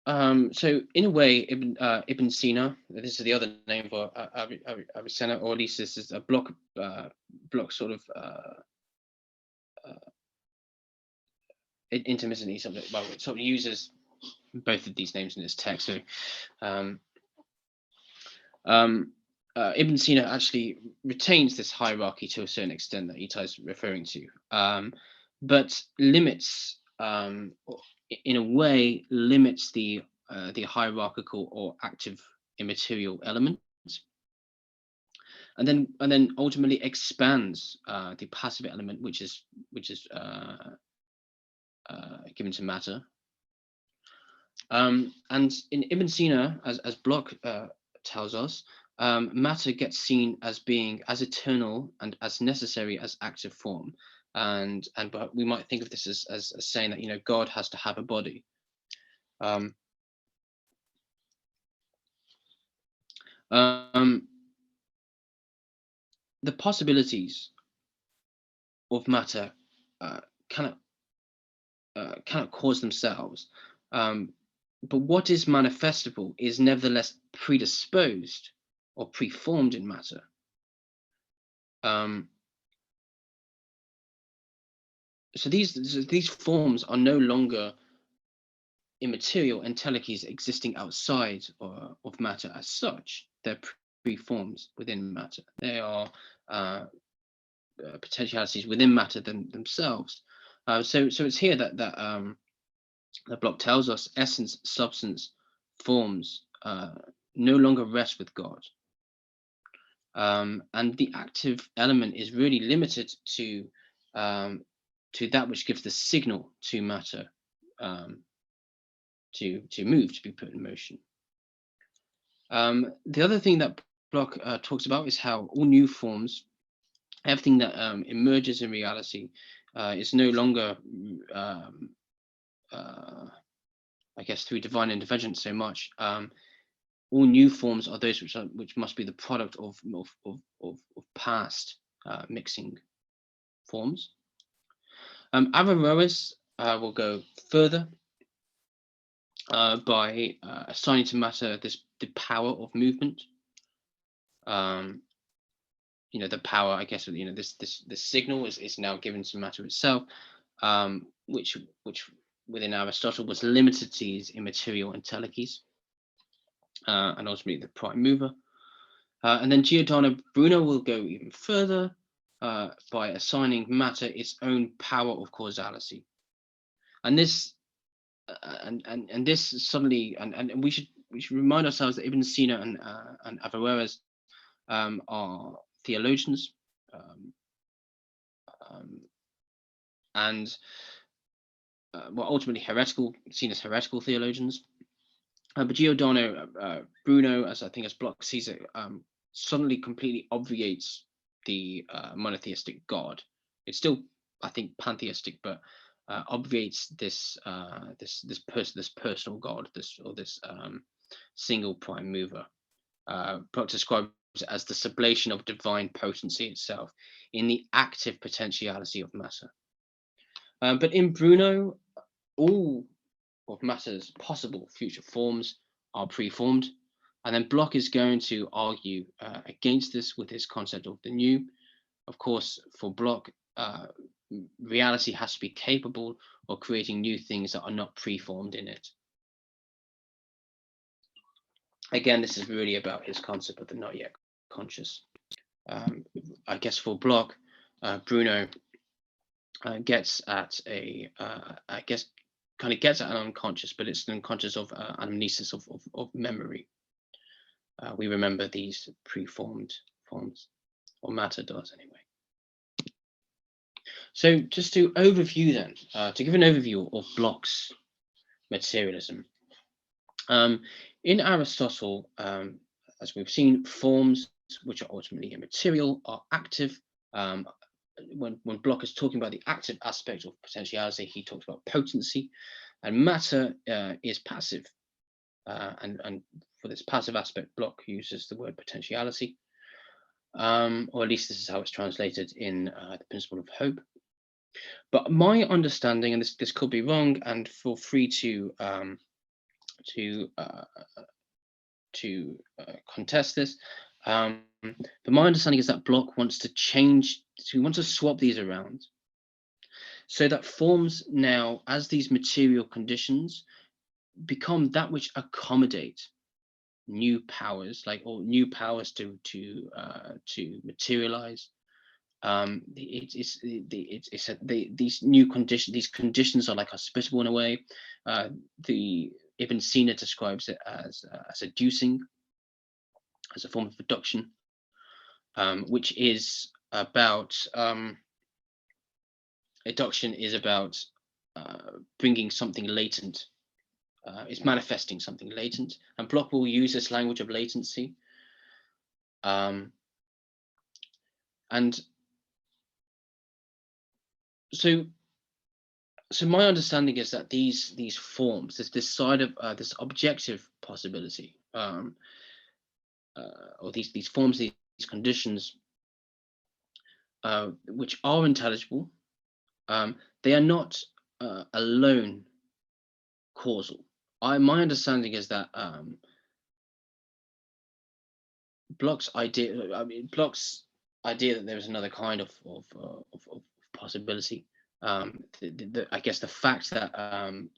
in a way, Ibn Sina, this is the other name for Avicenna, or at least this is a Bloch sort of intermittently sort of uses both of these names in his text. So Ibn Sina actually retains this hierarchy to a certain extent that Itai is referring to, but limits, in a way, limits the hierarchical or active immaterial element, and then ultimately expands the passive element, which is given to matter. And in Ibn Sina, as Bloch tells us, matter gets seen as being as eternal and as necessary as active form, but we might think of this as saying that God has to have a body. The possibilities of matter cannot cause themselves, but what is manifestable is nevertheless predisposed or preformed in matter. So these forms are no longer immaterial entelechies existing outside of matter as such. They're preforms within matter. They are potentialities within matter themselves. So it's here that Bloch tells us essence, substance, forms no longer rest with God. And the active element is really limited to that which gives the signal to matter to move, to be put in motion. The other thing that Bloch talks about is how all new forms, everything that emerges in reality, is no longer, I guess, through divine intervention so much. All new forms are those which must be the product of past mixing forms. Averroes will go further by assigning to matter the power of movement. The power, I guess, this signal is now given to matter itself, which within Aristotle was limited to these immaterial entelechies, and ultimately the prime mover. And then Giordano Bruno will go even further by assigning matter its own power of causality, and this and this suddenly and we should remind ourselves that Ibn Sina and Averroes are theologians, and ultimately heretical, seen as heretical theologians. But Giordano Bruno, as Bloch sees it, suddenly completely obviates the monotheistic God. It's still, I think, pantheistic, but obviates this personal God, this single prime mover. Bloch describes it as the sublation of divine potency itself in the active potentiality of matter. But in Bruno, all of matter's possible future forms are preformed, and then Bloch is going to argue against this with his concept of the new. Of course, for Bloch, reality has to be capable of creating new things that are not preformed in it. Again, this is really about his concept of the not yet conscious. I guess for Bloch, Bruno gets at gets at an unconscious, but it's an unconscious of amnesis of memory. We remember these preformed forms, or matter does anyway. So just to overview then, to give an overview of Bloch's materialism. In Aristotle, as we've seen, forms which are ultimately immaterial are active. When Bloch is talking about the active aspect of potentiality, he talks about potency, and matter is passive. And for this passive aspect, Bloch uses the word potentiality, or at least this is how it's translated in the Principle of Hope. But my understanding, and this could be wrong, and feel free to contest this. But my understanding is that Bloch wants to he wants to swap these around, so that forms now, as these material conditions, become that which accommodate new powers, or new powers to materialize. These new conditions, these conditions are like hospitable in a way. The Ibn Sina describes it as adducing, as a form of reduction, which is about adduction is about bringing something latent. It's manifesting something latent, and Bloch will use this language of latency. And so my understanding is that these forms, this side of this objective possibility, or these forms, these conditions, which are intelligible, they are not alone causal. My understanding is that Bloch's idea that there is another kind of possibility. I guess the fact that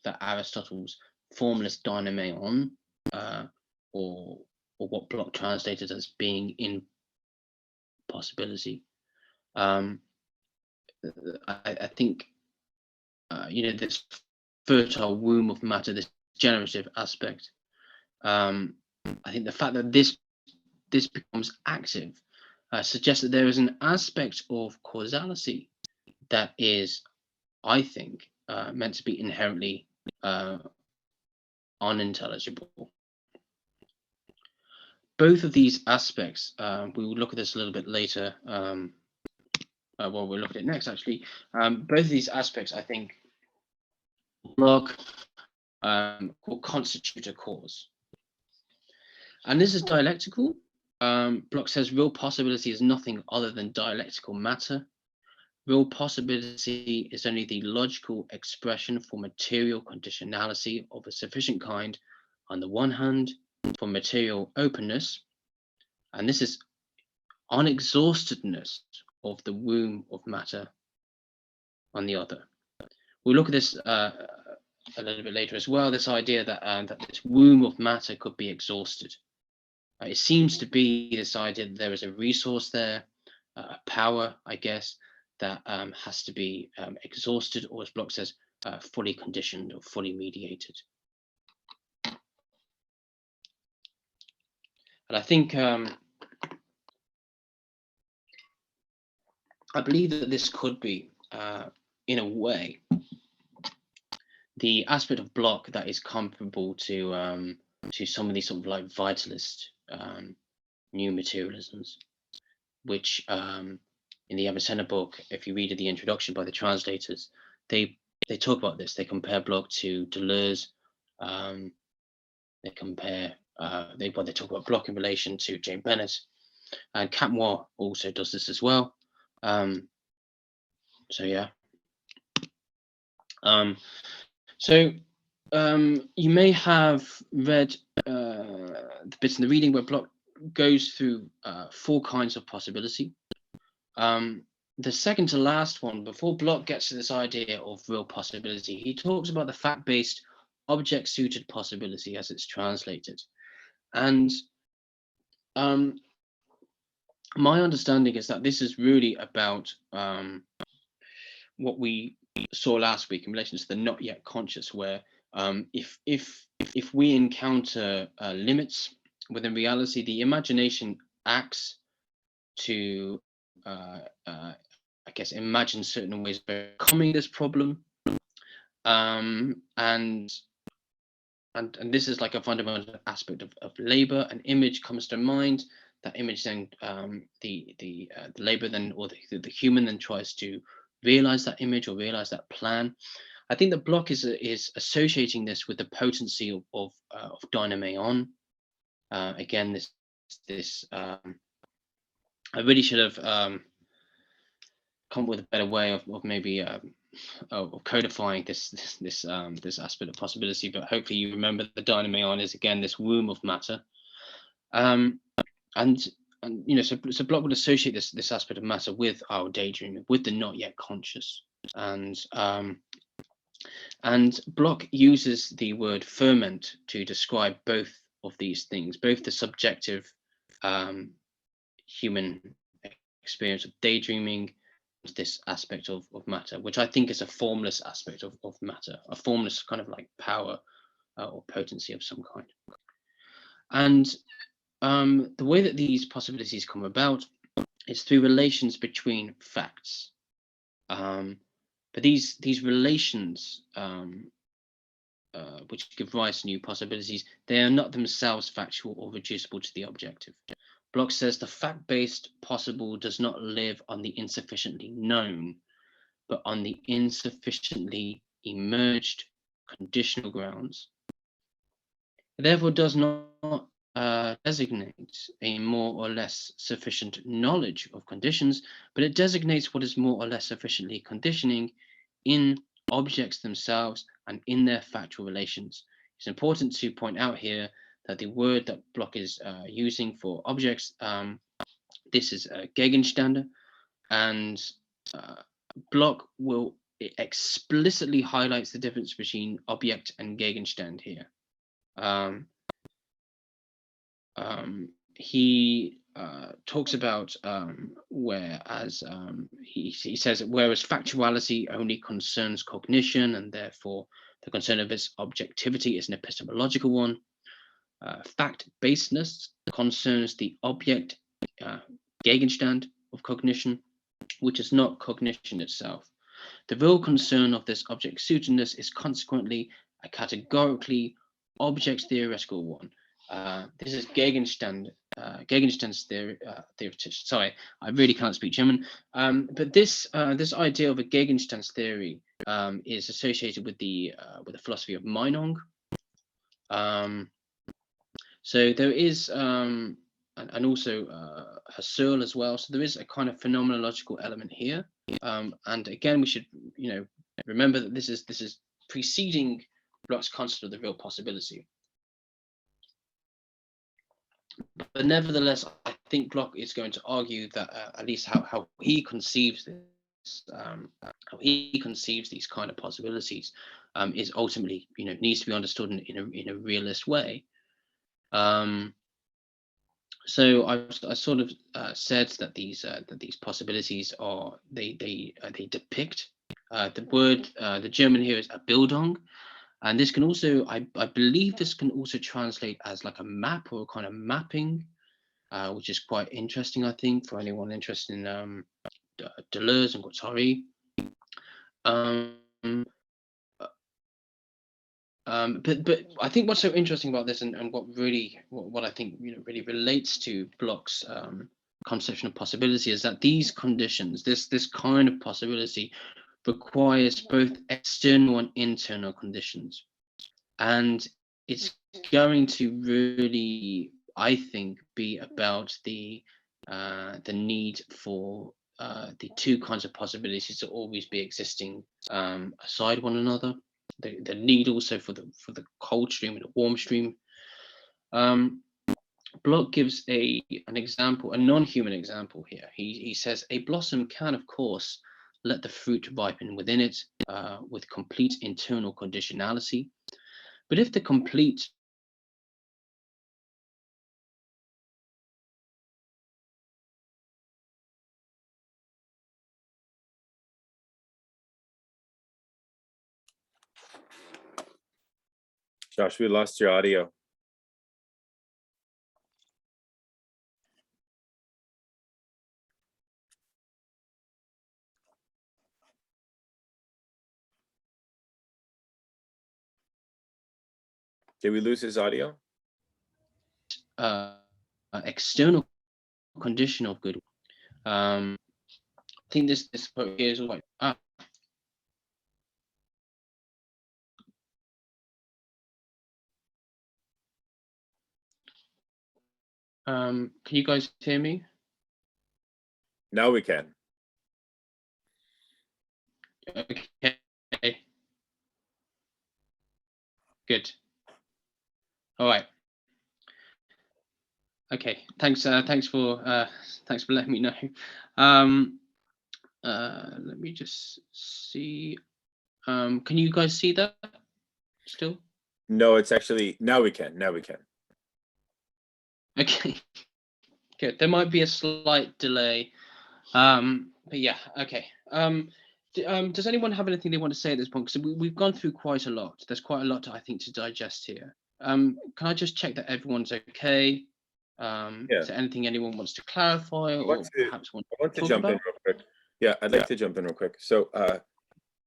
that Aristotle's formless dynameion, or what Bloch translated as being in possibility, I think this fertile womb of matter, this generative aspect. I think the fact that this becomes active suggests that there is an aspect of causality that is, I think, meant to be inherently unintelligible. Both of these aspects, we will look at this a little bit later. We'll look at it next, actually. Both of these aspects, I think, Bloch will constitute a cause. And this is dialectical. Bloch says real possibility is nothing other than dialectical matter. real possibility is only the logical expression for material conditionality of a sufficient kind on the one hand, for material openness, and this is unexhaustedness of the womb of matter on the other. We'll look at this a little bit later as well, this idea that, that this womb of matter could be exhausted. It seems to be this idea that there is a resource there, a power, I guess, that has to be exhausted, or as Bloch says, fully conditioned or fully mediated. And I think, I believe that this could be, in a way, the aspect of Bloch that is comparable to some of these sort of like vitalist new materialisms, which in the Avicenna book, if you read the introduction by the translators, they talk about this. They compare Bloch to Deleuze. They compare they talk about Bloch in relation to Jane Bennett, and Capmois also does this as well. So yeah. So you may have read the bits in the reading where Bloch goes through 4 kinds of possibility. The second to last one, before Bloch gets to this idea of real possibility, he talks about the fact-based object-suited possibility as it's translated. And my understanding is that this is really about what we saw last week in relation to the not yet conscious, where if we encounter limits within reality, the imagination acts to I guess imagine certain ways of overcoming this problem, and this is like a fundamental aspect of labor. An image comes to mind. That image then the labor then, or the human then tries to realize that image or realize that plan. I think that Bloch is associating this with the potency of dynameion. Again, this I really should have come up with a better way of maybe of codifying this aspect of possibility. But hopefully you remember the dynameion is again this womb of matter, and you know, so Bloch would associate this aspect of matter with our daydreaming, with the not yet conscious, and Bloch uses the word ferment to describe both of these things, both the subjective human experience of daydreaming, this aspect of matter, which I think is a formless aspect of matter, a formless kind of like power or potency of some kind. And the way that these possibilities come about is through relations between facts. But these relations, which give rise to new possibilities, they are not themselves factual or reducible to the objective. Bloch says the fact-based possible does not live on the insufficiently known, but on the insufficiently emerged conditional grounds. It therefore does not designate a more or less sufficient knowledge of conditions, but it designates what is more or less sufficiently conditioning in objects themselves and in their factual relations. It's important to point out here that the word that Bloch is using for objects, this is Gegenstände, and Bloch will explicitly highlights the difference between object and Gegenstand here. He talks about whereas he says that whereas factuality only concerns cognition and therefore the concern of its objectivity is an epistemological one, fact-basedness concerns the object Gegenstand of cognition, which is not cognition itself. The real concern of this object-suitedness is consequently a categorically object-theoretical one. This is Gegenstand's theory. Sorry, I really can't speak German. But this idea of a Gegenstand's theory is associated with the philosophy of Meinung. So there is and also Husserl as well. So there is a kind of phenomenological element here. And again, we should, remember that this is preceding Bloch's concept of the real possibility. But nevertheless, I think Bloch is going to argue that at least how he conceives this, how he conceives these kind of possibilities, is ultimately, needs to be understood in a realist way. So I sort of said that these possibilities are they depict the German here is a Bildung, and this can also I believe this can also translate as like a map or a kind of mapping, which is quite interesting, I think, for anyone interested in Deleuze and Guattari. But I think what's so interesting about this, and what I think really relates to Bloch's conception of possibility, is that these conditions, this kind of possibility, requires both external and internal conditions, and it's going to really, I think, be about the need for the two kinds of possibilities to always be existing aside one another. The need also for the cold stream and the warm stream. Bloch gives an example, a non-human example here. He says a blossom can, of course, let the fruit ripen within it with complete internal conditionality. But if the complete Josh, we lost your audio. Did we lose his audio? External condition of good. I think this quote here is like can you guys hear me? Now we can. Okay. Good. All right. Okay. Thanks for letting me know. Let me just see. Can you guys see that still? No, it's actually now we can. Now we can. Okay. Good. There might be a slight delay. But yeah. Okay. Does anyone have anything they want to say at this point? Because we've gone through quite a lot. There's quite a lot, I think, to digest here. Can I just check that everyone's okay? Yeah. Is there anything anyone wants to clarify or perhaps want to talk jump about? in real quick. Yeah, I'd like to jump in real quick. So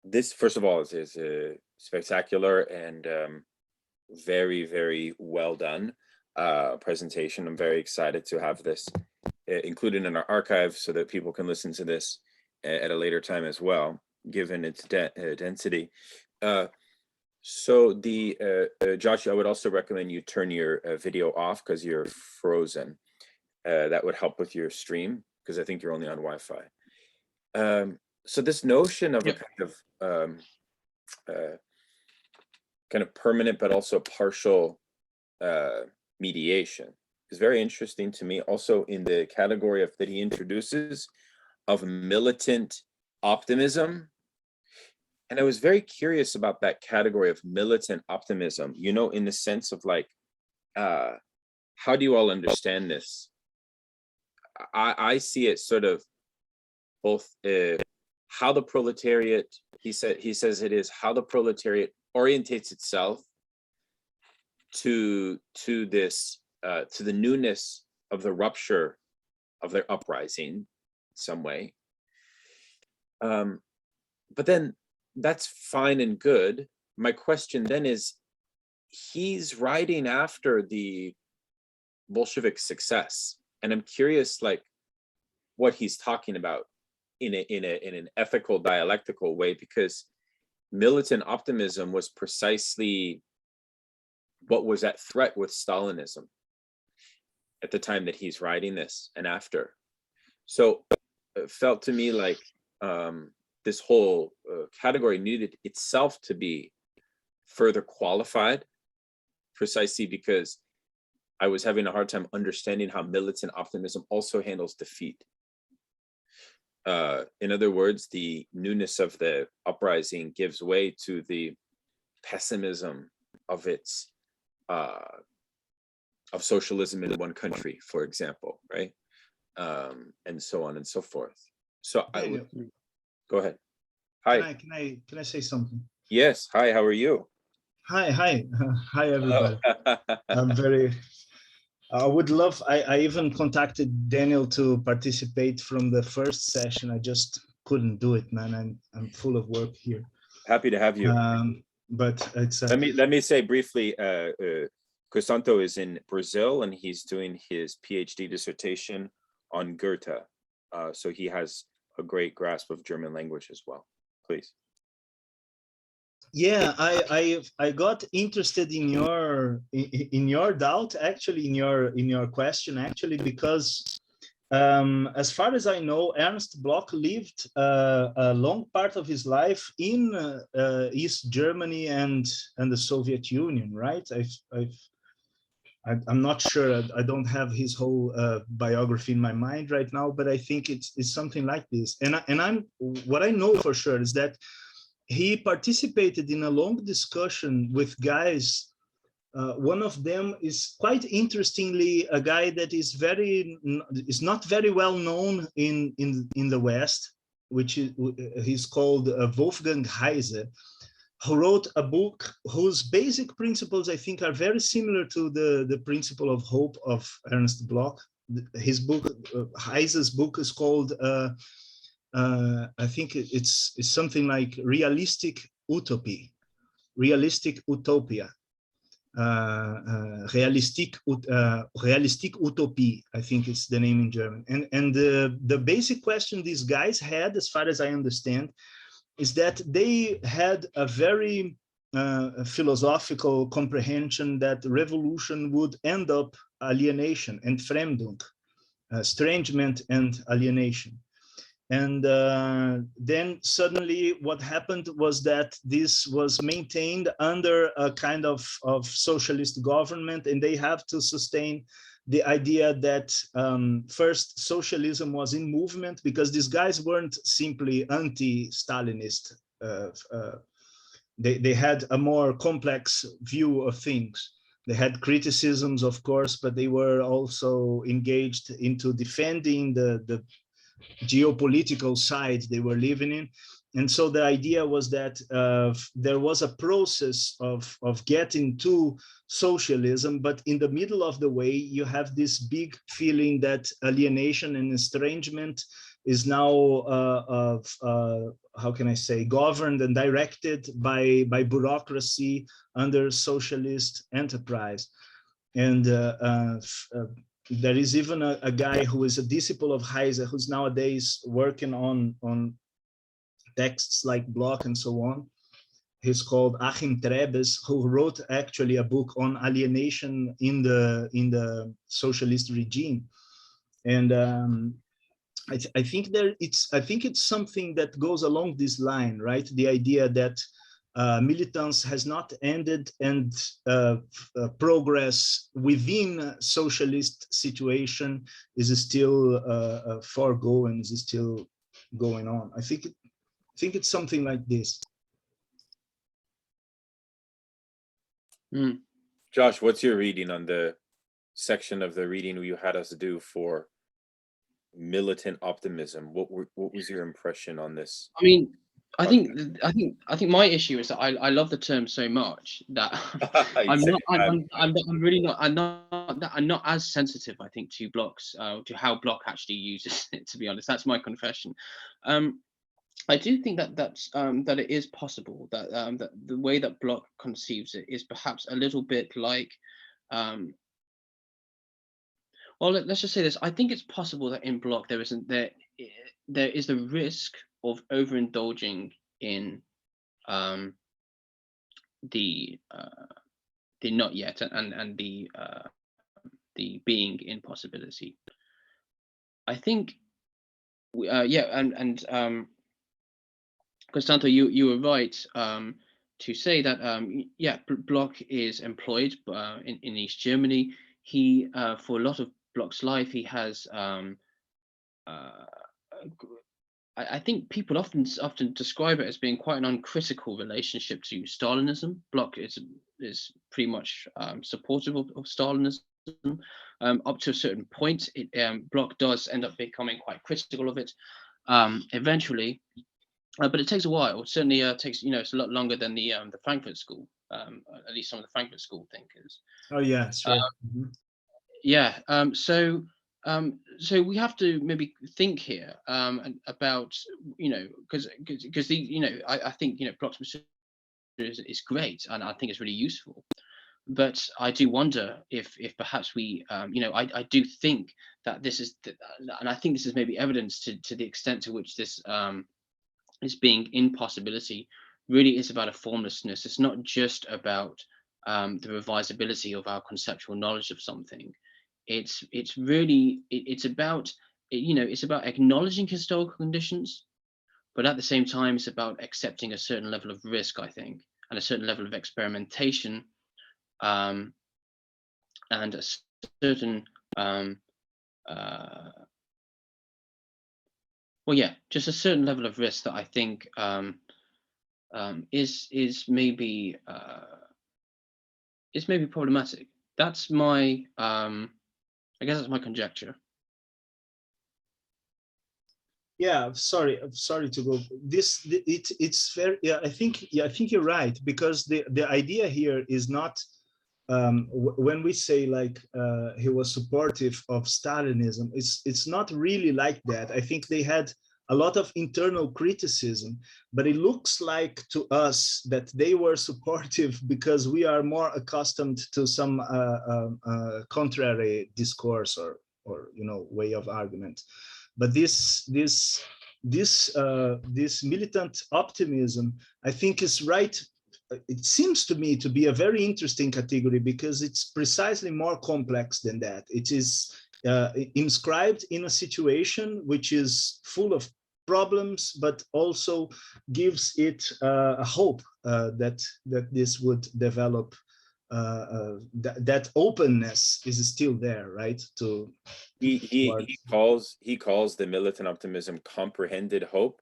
this, first of all, is spectacular and very, very well done presentation. I'm very excited to have this included in our archive so that people can listen to this at a later time as well, given its density. So Josh, I would also recommend you turn your video off because you're frozen. That would help with your stream because I think you're only on Wi-Fi. So this notion of a kind of permanent but also partial mediation is very interesting to me. Also in the category of that he introduces of militant optimism. And I was very curious about that category of militant optimism, in the sense of like, how do you all understand this? I see it sort of both how the proletariat, he says it is how the proletariat orientates itself to this, to the newness of the rupture of their uprising in some way. But then that's fine and good. My question then is, he's writing after the Bolshevik success, and I'm curious, like, what he's talking about in an ethical dialectical way, because militant optimism was precisely what was at threat with Stalinism. at the time that he's writing this and after. So it felt to me like this whole category needed itself to be further qualified, precisely because I was having a hard time understanding how militant optimism also handles defeat. In other words, the newness of the uprising gives way to the pessimism of its of socialism in one country, for example, right? And so on and so forth. So I would go ahead. Hi. Can I say something? Yes. Hi. How are you? Hi. Hi everybody. I'm very. I would love. I even contacted Daniel to participate from the first session. I just couldn't do it, man. I'm full of work here. Happy to have you. But it's let me say briefly. Crisanto is in Brazil and he's doing his PhD dissertation on Goethe. So he has a great grasp of German language as well. Please. Yeah, I got interested in your doubt, actually, in your question, actually, because as far as I know, Ernst Bloch lived a long part of his life in East Germany and the Soviet Union, right? I'm not sure. I don't have his whole biography in my mind right now, but I think it's something like this. And what I know for sure is that he participated in a long discussion with guys. One of them is quite interestingly a guy that is not very well known in the West, which is he's called Wolfgang Heise, who wrote a book whose basic principles I think are very similar to the principle of hope of Ernst Bloch. His book, Heise's book, is called I think it's something like realistic utopia, realistic utopie, I think it's the name in German. And the basic question these guys had, as far as I understand, is that they had a very philosophical comprehension that revolution would end up alienation and Fremdung, estrangement and alienation. And then suddenly what happened was that this was maintained under a kind of socialist government, and they have to sustain the idea that first socialism was in movement, because these guys weren't simply anti-Stalinist. They had a more complex view of things. They had criticisms, of course, but they were also engaged into defending the geopolitical side they were living in. And so the idea was that there was a process of getting to socialism, but in the middle of the way, you have this big feeling that alienation and estrangement is now, how can I say, governed and directed by bureaucracy under socialist enterprise. And there is even a guy who is a disciple of Heise, who's nowadays working on texts like Bloch and so on. He's called Achim Trebes, who wrote actually a book on alienation in the socialist regime. And I think it's something that goes along this line, right? The idea that militance has not ended, and progress within socialist situation is still foregoing, is still going on. I think it's something like this. Josh, what's your reading on the section of the reading you had us do for militant optimism? What was your impression on this? I mean, I think my issue is that I love the term so much that I'm not as sensitive, I think, to Bloch's to how Bloch actually uses it. To be honest, that's my confession. I do think that it is possible that that the way that Bloch conceives it is perhaps a little bit like, well, let's just say this. I think it's possible that in Bloch there is the risk of overindulging in the not yet and the being impossibility. I think, Constanto, you were right to say that Bloch is employed in East Germany. He for a lot of Bloch's life, he has I think people often describe it as being quite an uncritical relationship to Stalinism. Bloch is pretty much supportive of Stalinism up to a certain point. Bloch does end up becoming quite critical of it eventually, but it takes a while. It certainly takes, it's a lot longer than the Frankfurt School, at least some of the Frankfurt School thinkers. Oh yeah, sure. So we have to maybe think here about, because I think Bloch's material is great, and I think it's really useful. But I do wonder if perhaps we, I do think that this is, and I think this is maybe evidence to the extent to which this being impossibility really is about a formlessness. It's not just about the revisability of our conceptual knowledge of something. It's about acknowledging historical conditions, but at the same time it's about accepting a certain level of risk, I think, and a certain level of experimentation, and a certain just a certain level of risk that I think is maybe problematic. That's my I guess that's my conjecture. Yeah, sorry to go. It's very, I think you're right, because the idea here is not when we say like he was supportive of Stalinism, it's not really like that. I think they had a lot of internal criticism, but it looks like to us that they were supportive because we are more accustomed to some contrary discourse or way of argument. But this militant optimism, I think, is right. It seems to me to be a very interesting category because it's precisely more complex than that. It is inscribed in a situation which is full of problems, but also gives it a hope that this would develop. That openness is still there, right? He calls the militant optimism comprehended hope,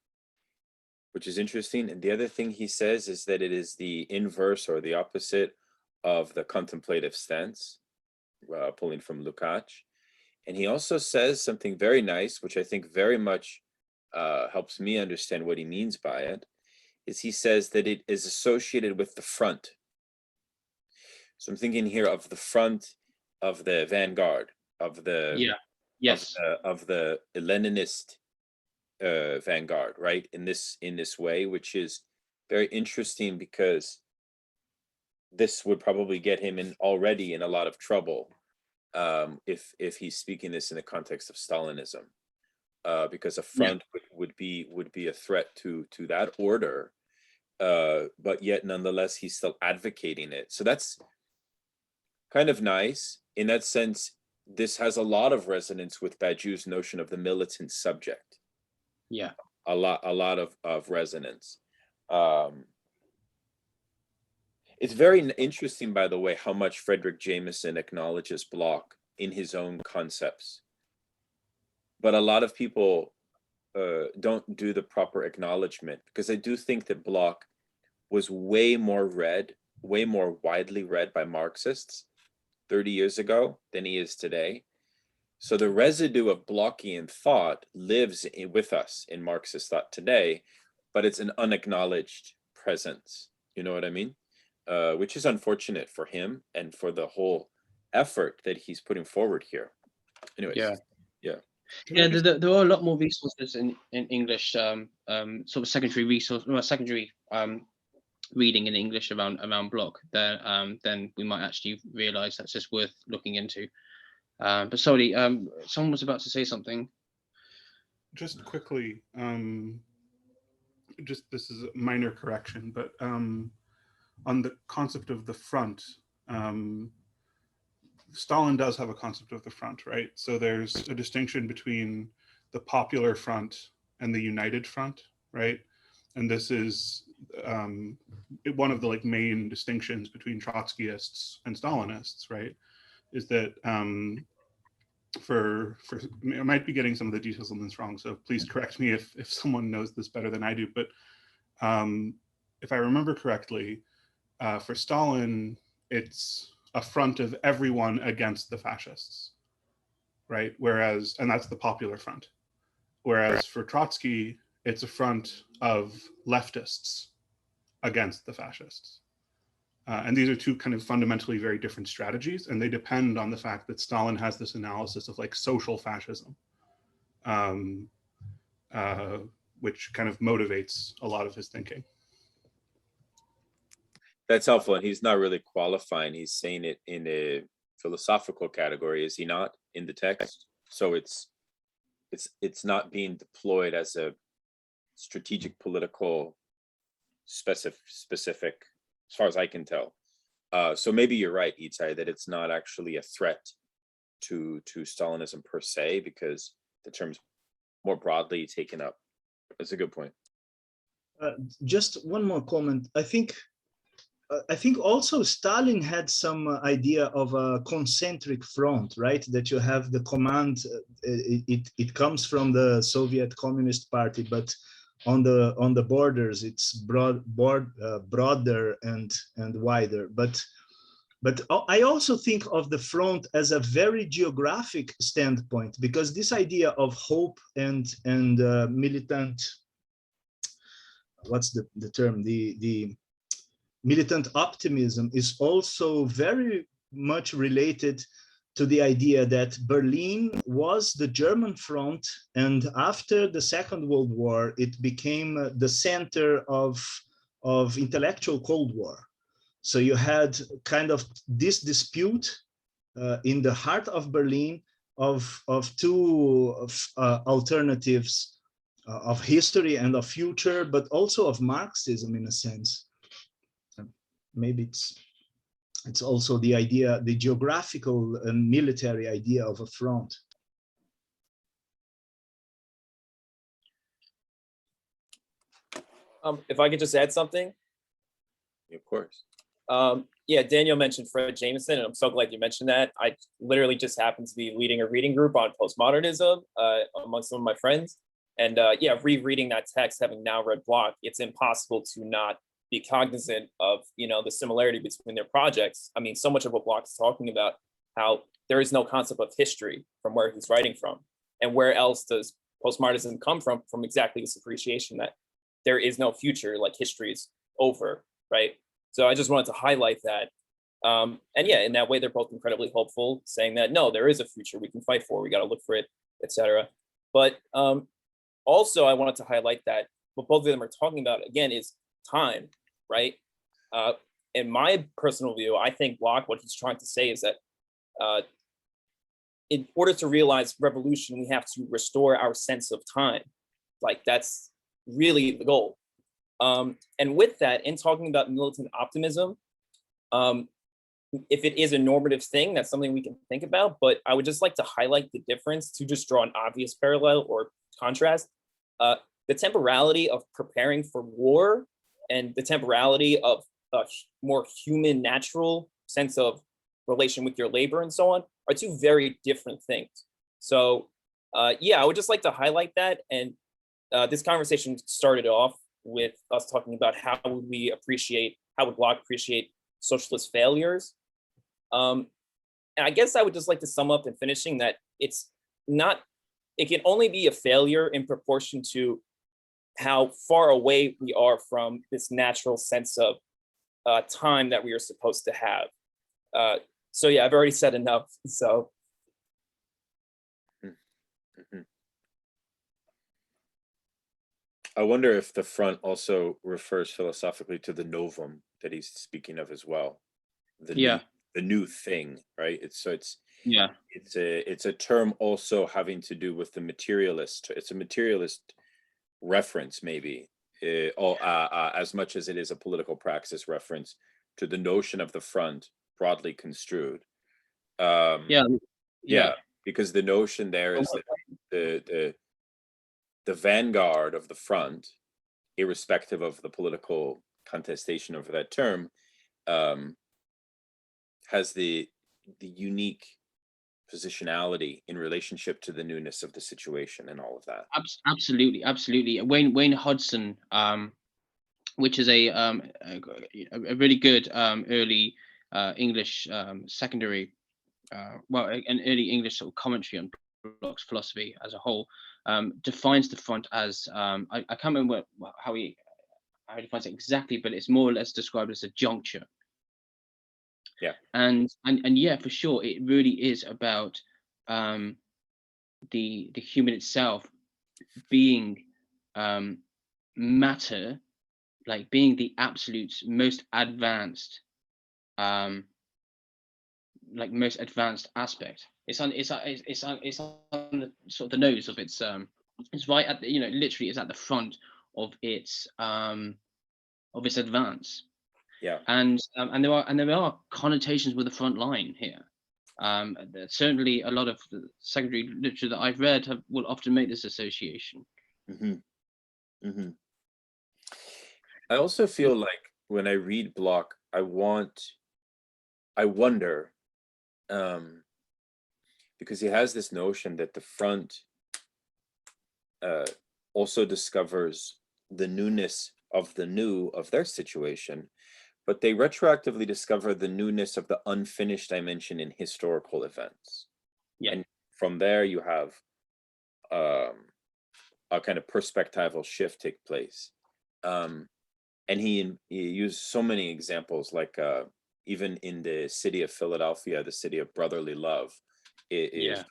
which is interesting. And the other thing he says is that it is the inverse or the opposite of the contemplative stance, pulling from Lukács. And he also says something very nice, which I think very much helps me understand what he means by it, is he says that it is associated with the front. So I'm thinking here of the front of the vanguard, of the of the Leninist vanguard, right? In this way, which is very interesting because this would probably get him already in a lot of trouble if he's speaking this in the context of Stalinism, because a front would be a threat to that order, but yet nonetheless he's still advocating it. So that's kind of nice in that sense. This has a lot of resonance with Badiou's notion of the militant subject. Yeah, a lot of resonance. It's very interesting, by the way, how much Frederick Jameson acknowledges Bloch in his own concepts, but a lot of people don't do the proper acknowledgement, because I do think that Bloch was way more widely read by Marxists 30 years ago than he is today. So the residue of Blochian thought lives with us in Marxist thought today, but it's an unacknowledged presence. You know what I mean? Which is unfortunate for him and for the whole effort that he's putting forward here. Anyways, yeah. There are a lot more resources in English, sort of secondary reading in English around Bloch then we might actually realize that's just worth looking into. But sorry, someone was about to say something. Just quickly, this is a minor correction, but on the concept of the front, Stalin does have a concept of the front, right? So there's a distinction between the popular front and the united front, right? And this is one of the like main distinctions between Trotskyists and Stalinists, right? Is that for I might be getting some of the details on this wrong, so please correct me if someone knows this better than I do. But if I remember correctly, for Stalin, it's a front of everyone against the fascists, right? Whereas, and that's the popular front. Whereas for Trotsky, it's a front of leftists against the fascists. And these are two kind of fundamentally very different strategies, and they depend on the fact that Stalin has this analysis of like social fascism, which kind of motivates a lot of his thinking. That's helpful, and he's not really qualifying. He's saying it in a philosophical category, is he not, in the text? So it's not being deployed as a strategic political specific, as far as I can tell. So maybe you're right, Itai, that it's not actually a threat to Stalinism per se, because the term's more broadly taken up. That's a good point. Just one more comment. I think also Stalin had some idea of a concentric front, right? That you have the command. It comes from the Soviet Communist Party, but on the borders it's broader and wider. But I also think of the front as a very geographic standpoint, because this idea of hope and militant, what's the term? The militant optimism is also very much related to the idea that Berlin was the German front, and after the Second World War, it became the center of intellectual Cold War. So you had kind of this dispute in the heart of Berlin of two alternatives of history and of future, but also of Marxism in a sense. Maybe it's also the idea, the geographical and military idea of a front. If I could just add something. Of course. Yeah, Daniel mentioned Fred Jameson, and I'm so glad you mentioned that. I literally just happened to be leading a reading group on postmodernism among some of my friends. And yeah, rereading that text, having now read Bloch, it's impossible to not be cognizant of, the similarity between their projects. I mean, so much of what Bloch is talking about, how there is no concept of history from where he's writing from. And where else does postmodernism come from? From exactly this appreciation that there is no future, like history is over, right? So I just wanted to highlight that. And yeah, in that way, they're both incredibly hopeful, saying that, no, there is a future we can fight for, we got to look for it, etc. But also, I wanted to highlight that what both of them are talking about, again, is time, right? In my personal view, I think Bloch, what he's trying to say is that in order to realize revolution, we have to restore our sense of time. Like, that's really the goal. And with that, in talking about militant optimism, if it is a normative thing, that's something we can think about, but I would just like to highlight the difference, to just draw an obvious parallel or contrast. The temporality of preparing for war and the temporality of a more human, natural sense of relation with your labor and so on are two very different things. So yeah, I would just like to highlight that. And this conversation started off with us talking about how would Bloch appreciate socialist failures. And I guess I would just like to sum up in finishing that it can only be a failure in proportion to how far away we are from this natural sense of time that we are supposed to have. So yeah, I've already said enough, so. Mm-hmm. I wonder if the front also refers philosophically to the novum that he's speaking of as well. The new thing, right? It's a term also having to do with the materialist. It's a materialist reference, maybe, as much as it is a political praxis reference to the notion of the front broadly construed. Yeah, because the notion there is that the vanguard of the front, irrespective of the political contestation over that term, has the unique positionality in relationship to the newness of the situation and all of that. Absolutely. Wayne Hudson, which is a really good early English secondary, an early English sort of commentary on Bloch's philosophy as a whole, defines the front as I can't remember how he defines it exactly, but it's more or less described as a juncture. Yeah. And yeah, for sure, it really is about the human itself being matter, like being the absolute most advanced aspect. It's on the sort of the nose of its it's right at the, literally it's at the front of its advance. Yeah. And there are connotations with the front line here. Certainly a lot of the secondary literature that I've read will often make this association. I also feel like when I read Bloch, I wonder, because he has this notion that the front also discovers the newness of the new of their situation, but they retroactively discover the newness of the unfinished dimension in historical events. Yeah. And from there you have a kind of perspectival shift take place. And he used so many examples, like even in the city of Philadelphia, the city of brotherly love, is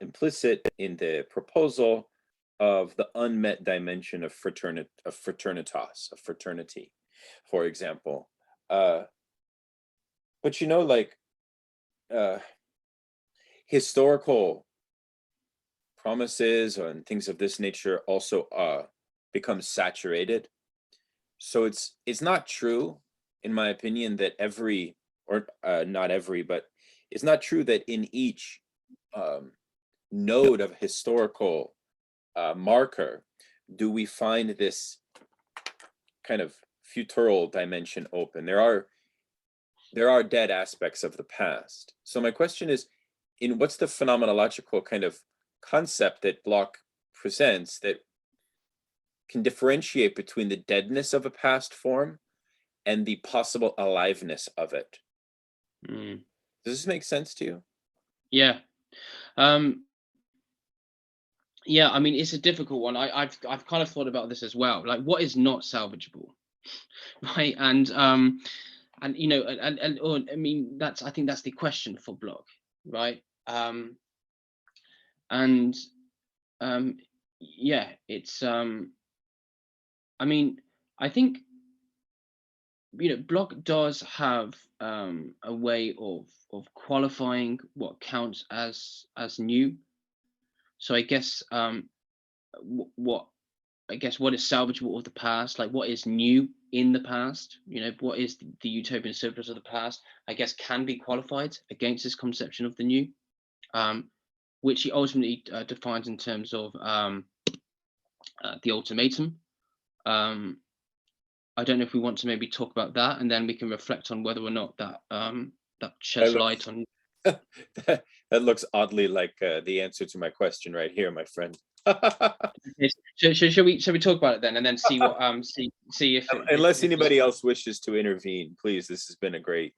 implicit in the proposal of the unmet dimension of fraternity, for example. But historical promises and things of this nature also become saturated. So it's not true, in my opinion, that not every, but it's not true that in each node of historical marker do we find this kind of futural dimension open. There are dead aspects of the past. So my question is, what's the phenomenological kind of concept that Bloch presents that can differentiate between the deadness of a past form and the possible aliveness of it? Does this make sense to you? Yeah. Yeah, I mean, it's a difficult one. I've kind of thought about this as well. Like, what is not salvageable, right? And I mean, I think that's the question for Bloch, right? Yeah, it's I mean, I think Bloch does have a way of qualifying what counts as new. So I guess what is salvageable of the past, like what is new in the past, what is the utopian surplus of the past, I guess can be qualified against this conception of the new, which he ultimately defines in terms of the ultimatum. I don't know if we want to maybe talk about that, and then we can reflect on whether or not that sheds light on. That looks oddly like the answer to my question right here, my friend. Should we talk about it then, and then see what see if unless anybody else wishes to intervene, please. This has been a great.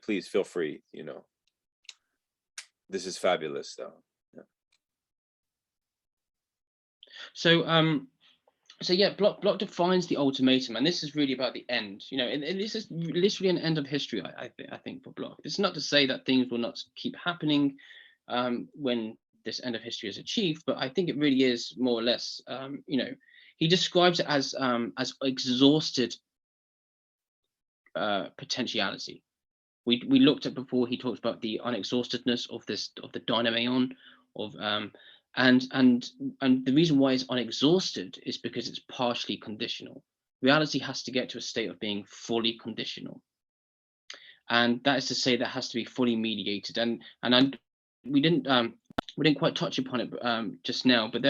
Please feel free. This is fabulous, though. Yeah. So yeah, Bloch defines the ultimatum, and this is really about the end, and this is literally an end of history. I think for Bloch, it's not to say that things will not keep happening when this end of history is achieved, but I think it really is more or less, he describes it as exhausted potentiality. We looked at before. He talks about the unexhaustedness of the dynamion of and the reason why it's unexhausted is because it's partially conditional. Reality has to get to a state of being fully conditional. and that is to say that has to be fully mediated. And we didn't quite touch upon it just now, but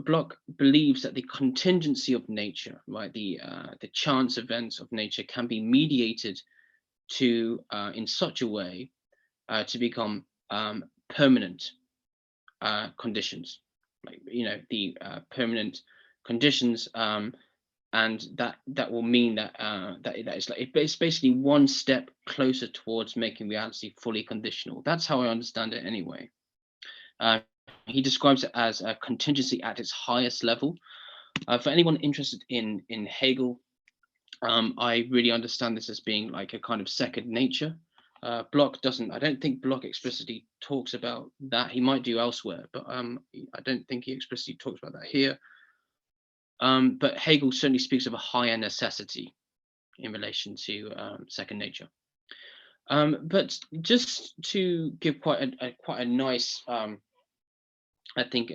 Bloch believes that the contingency of nature, right, the chance events of nature can be mediated to in such a way to become permanent conditions, like, you know, the permanent conditions, and that will mean that that is like, it's basically one step closer towards making reality fully conditional. That's how I understand it anyway. He describes it as a contingency at its highest level. For anyone interested in Hegel, I really understand this as being like a kind of second nature. Bloch doesn't. I don't think Bloch explicitly talks about that. He might do elsewhere, but I don't think he explicitly talks about that here. But Hegel certainly speaks of a higher necessity in relation to second nature. But just to give quite a nice, I think,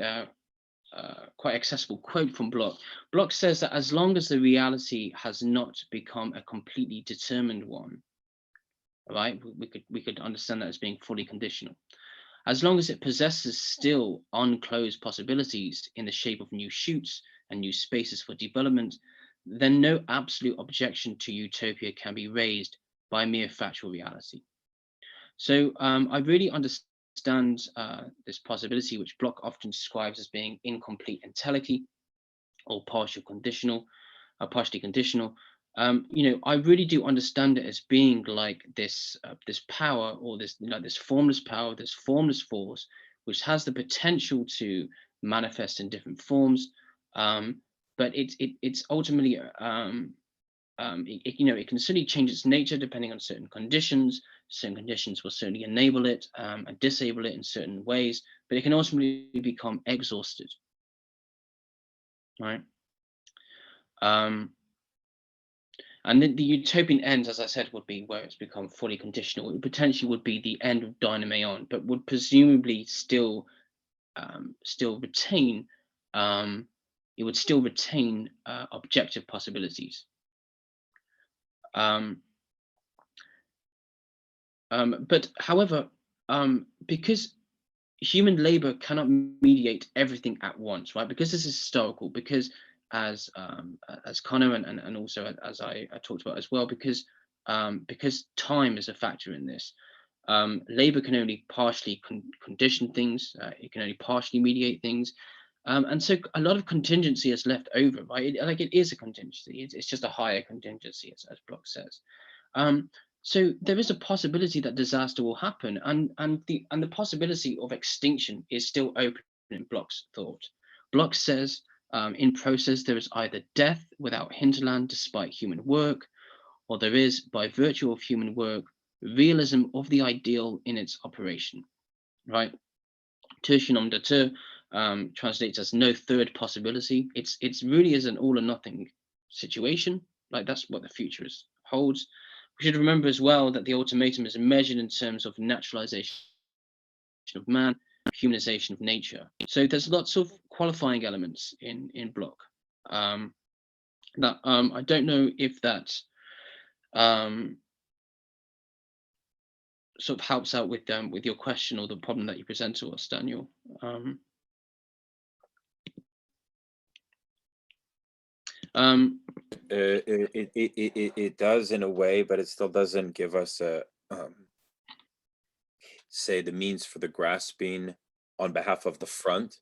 quite accessible quote from Bloch. Bloch says that as long as the reality has not become a completely determined one, right, we could understand that as being fully conditional. As long as it possesses still unclosed possibilities in the shape of new shoots and new spaces for development, then no absolute objection to utopia can be raised by mere factual reality. So I really understand this possibility, which Bloch often describes as being incomplete entelechy, or partially conditional. You know, I really do understand it as being like this this power, or this, you know, this formless power, this formless force, which has the potential to manifest in different forms, but it's ultimately you know, it can certainly change its nature depending on certain conditions. Certain conditions will certainly enable it and disable it in certain ways, but it can ultimately become exhausted, right? And the utopian end, as I said, would be where it's become fully conditional. It potentially would be the end of dynameion, but would presumably still retain it would still retain objective possibilities. But however, because human labor cannot mediate everything at once, right? Because this is historical, because as Connor and also as I talked about as well, because time is a factor in this. Labor can only partially condition things. It can only partially mediate things. And so a lot of contingency is left over, right? It is a contingency. It's just a higher contingency, as Bloch says. So there is a possibility that disaster will happen, and the possibility of extinction is still open in Bloch's thought. Bloch says, in process there is either death without hinterland despite human work, or there is, by virtue of human work, realism of the ideal in its operation. Right? Tertium datur translates as no third possibility. It's really is an all or nothing situation. Like, that's what the future holds. We should remember as well that the ultimatum is measured in terms of naturalization of man, humanization of nature. So there's lots of qualifying elements in Bloch. That I don't know if that sort of helps out with your question or the problem that you present to us, Daniel. It does in a way, but it still doesn't give us a say the means for the grasping on behalf of the front.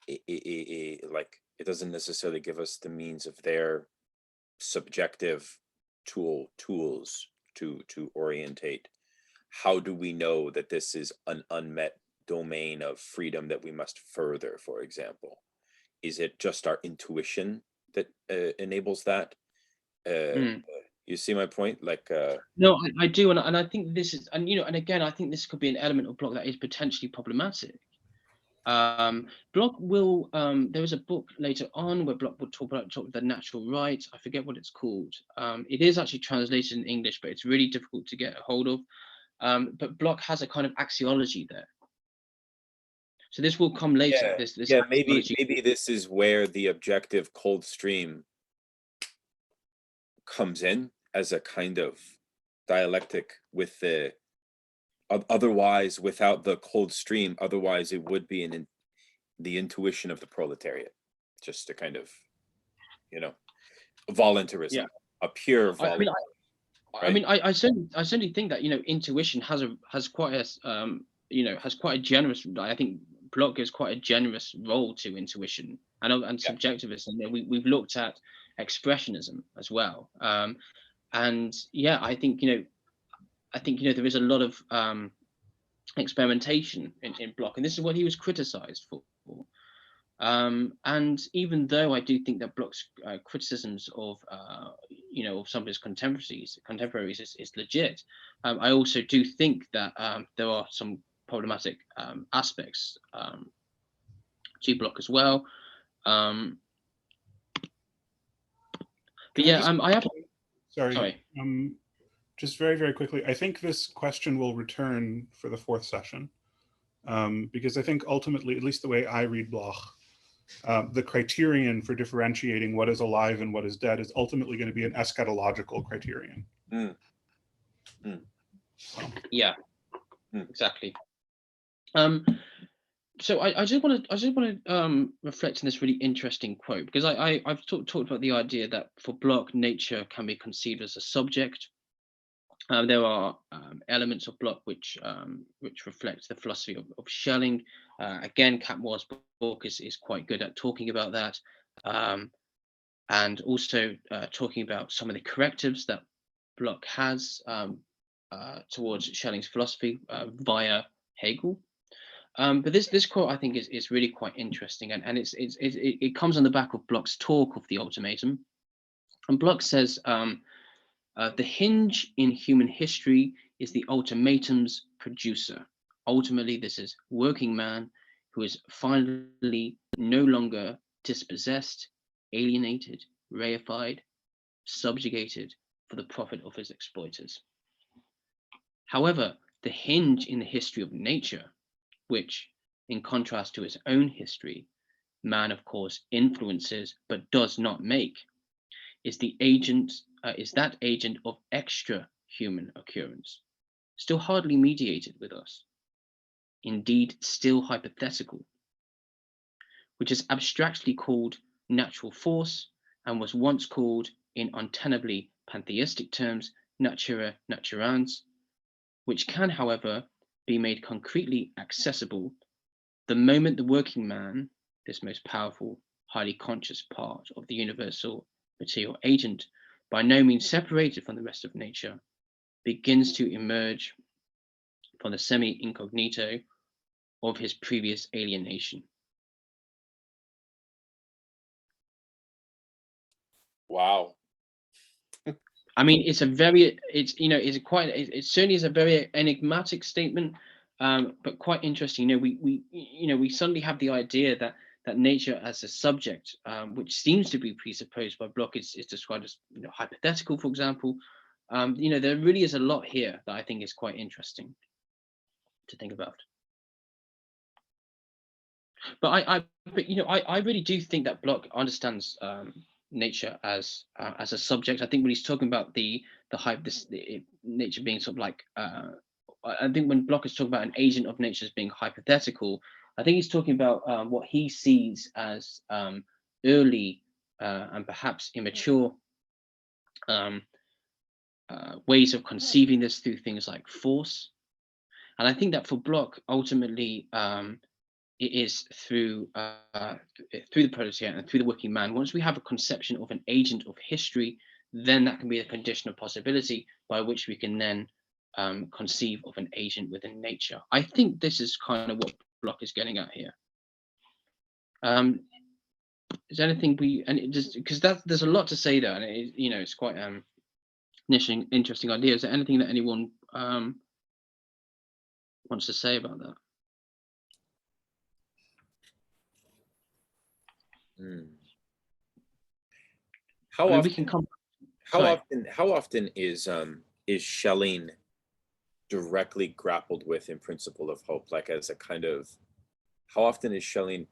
Like, it doesn't necessarily give us the means of their subjective tools to orientate. How do we know that this is an unmet domain of freedom that we must further, for example? Is it just our intuition that enables that? You see my point? Like, no, I do, and I think this is, and you know, and again, I think this could be an element of Bloch that is potentially problematic. Bloch will there is a book later on where Bloch would talk about the natural right. I forget what it's called. It is actually translated in English, but it's really difficult to get a hold of. But Bloch has a kind of axiology there. So this will come later. Yeah, maybe this is where the objective cold stream comes in as a kind of dialectic with the otherwise, without the cold stream, otherwise it would be the intuition of the proletariat, just a kind of, voluntarism, a pure voluntarism. I certainly think that intuition has quite a generous. I think Bloch gives quite a generous role to intuition and subjectivism. We've looked at expressionism as well, and I think there is a lot of experimentation in Bloch, and this is what he was criticized for. And even though I do think that Bloch's criticisms of some of his contemporaries is legit, I also do think that there are some problematic aspects to Bloch as well. I have. Sorry. Just very, very quickly, I think this question will return for the fourth session, because I think ultimately, at least the way I read Bloch, the criterion for differentiating what is alive and what is dead is ultimately going to be an eschatological criterion. Yeah, exactly. So I just want to reflect on this really interesting quote, because I've talked about the idea that for Bloch, nature can be conceived as a subject. There are elements of Bloch which reflect the philosophy of Schelling. Again, Capmoir's book is quite good at talking about that, and also talking about some of the correctives that Bloch has towards Schelling's philosophy via Hegel. But this quote I think is really quite interesting, and it comes on the back of Bloch's talk of the ultimatum, and Bloch says. The hinge in human history is the ultimatum's producer. Ultimately, this is working man who is finally no longer dispossessed, alienated, reified, subjugated for the profit of his exploiters. However, the hinge in the history of nature, which, in contrast to his own history, man of course influences but does not make, is that agent of extra human occurrence, still hardly mediated with us, indeed still hypothetical, which is abstractly called natural force and was once called, in untenably pantheistic terms, natura naturans, which can, however, be made concretely accessible the moment the working man, this most powerful, highly conscious part of the universal material agent, by no means separated from the rest of nature, begins to emerge from the semi-incognito of his previous alienation. Wow. I mean, it certainly is a very enigmatic statement, but quite interesting. We suddenly have the idea that nature as a subject, which seems to be presupposed by Bloch, is described as hypothetical, for example. There really is a lot here that I think is quite interesting to think about. But I really do think that Bloch understands nature as a subject. I think when he's talking about the nature being sort of like, I think when Bloch is talking about an agent of nature as being hypothetical, I think he's talking about what he sees as early and perhaps immature ways of conceiving this through things like force. And I think that for Bloch, ultimately, it is through the proletariat and through the working man. Once we have a conception of an agent of history, then that can be a condition of possibility by which we can then conceive of an agent within nature. I think this is kind of what Bloch is getting at here. Is there anything because there's a lot to say there, and it's quite an interesting idea. Is there anything that anyone wants to say about that? How often is Schelling directly grappled with in Principle of Hope, like as a kind of, how often is Schelling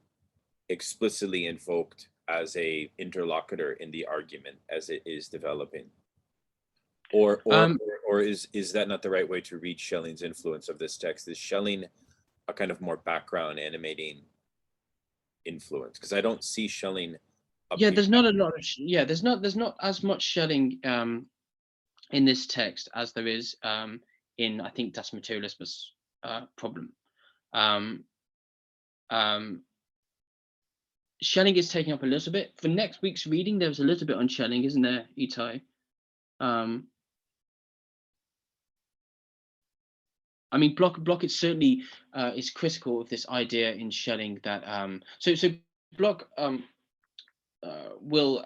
explicitly invoked as a interlocutor in the argument as it is developing, or or is that not the right way to read Schelling's influence of this text? Is Schelling a kind of more background animating influence? Because I don't see Schelling. Yeah, there's not a lot of there's not as much Schelling in this text as there is in, I think, Das Materialismus problem. Schelling is taking up a little bit. For next week's reading, there's a little bit on Schelling, isn't there, Itai? I mean, Bloch is certainly is critical of this idea in Schelling that so Bloch will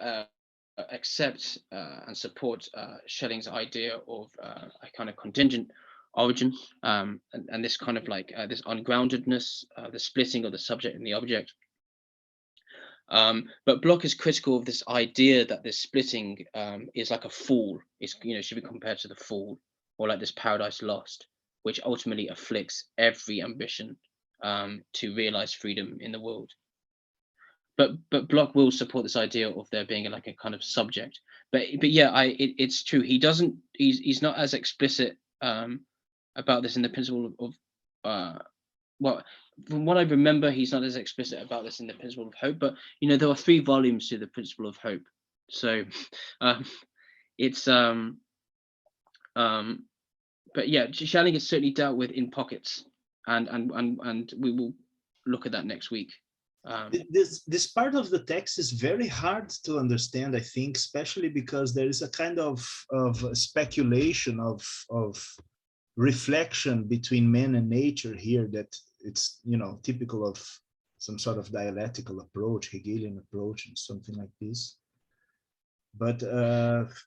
accept and support Schelling's idea of a kind of contingent origin and this kind of like this ungroundedness, the splitting of the subject and the object. But Bloch is critical of this idea that this splitting is like a fall. It's, should be compared to the fall, or like this paradise lost, which ultimately afflicts every ambition to realize freedom in the world. But Bloch will support this idea of there being like a kind of subject. But yeah, it's true. He's not as explicit about this in the principle of well, from what I remember, he's not as explicit about this in the principle of hope. But there are 3 volumes to the principle of hope, so it's but yeah, Schelling is certainly dealt with in pockets, and we will look at that next week. This part of the text is very hard to understand, I think, especially because there is a kind of speculation of reflection between man and nature here that it's typical of some sort of dialectical approach, Hegelian approach, and something like this. But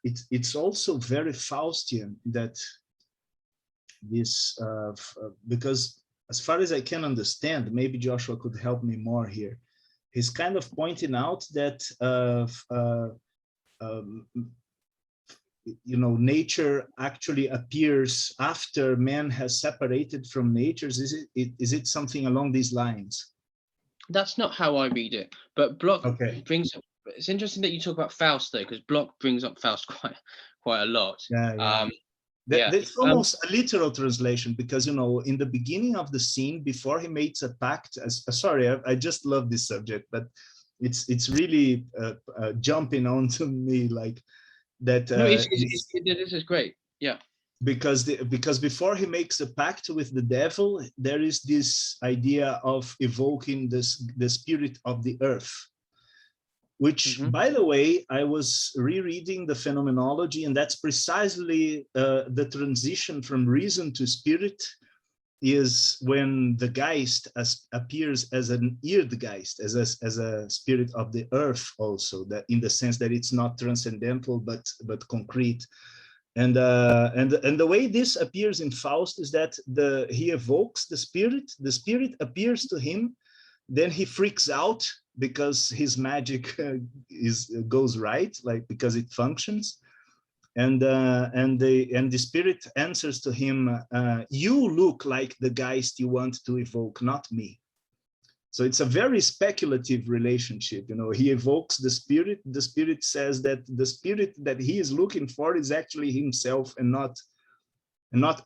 it's also very Faustian, that this because as far as I can understand, maybe Joshua could help me more here, he's kind of pointing out that nature actually appears after man has separated from nature. Is it something along these lines? That's not how I read it, but Bloch brings up, it's interesting that you talk about Faust though, because Bloch brings up Faust quite a lot. It's almost a literal translation, because in the beginning of the scene, before he makes a pact, sorry, I just love this subject, but it's really jumping onto me like that. No, this is great. Yeah, because before he makes a pact with the devil, there is this idea of evoking the spirit of the earth, which, by the way, I was rereading the Phenomenology, and that's precisely the transition from reason to spirit, is when the Geist appears as an Erdgeist, as a spirit of the earth, also, that in the sense that it's not transcendental but concrete. And the way this appears in Faust is that he evokes the spirit appears to him, then he freaks out because his magic goes right, like because it functions, and the spirit answers to him, "You look like the Geist you want to evoke, not me." So it's a very speculative relationship. He evokes the spirit. The spirit says that the spirit that he is looking for is actually himself, and not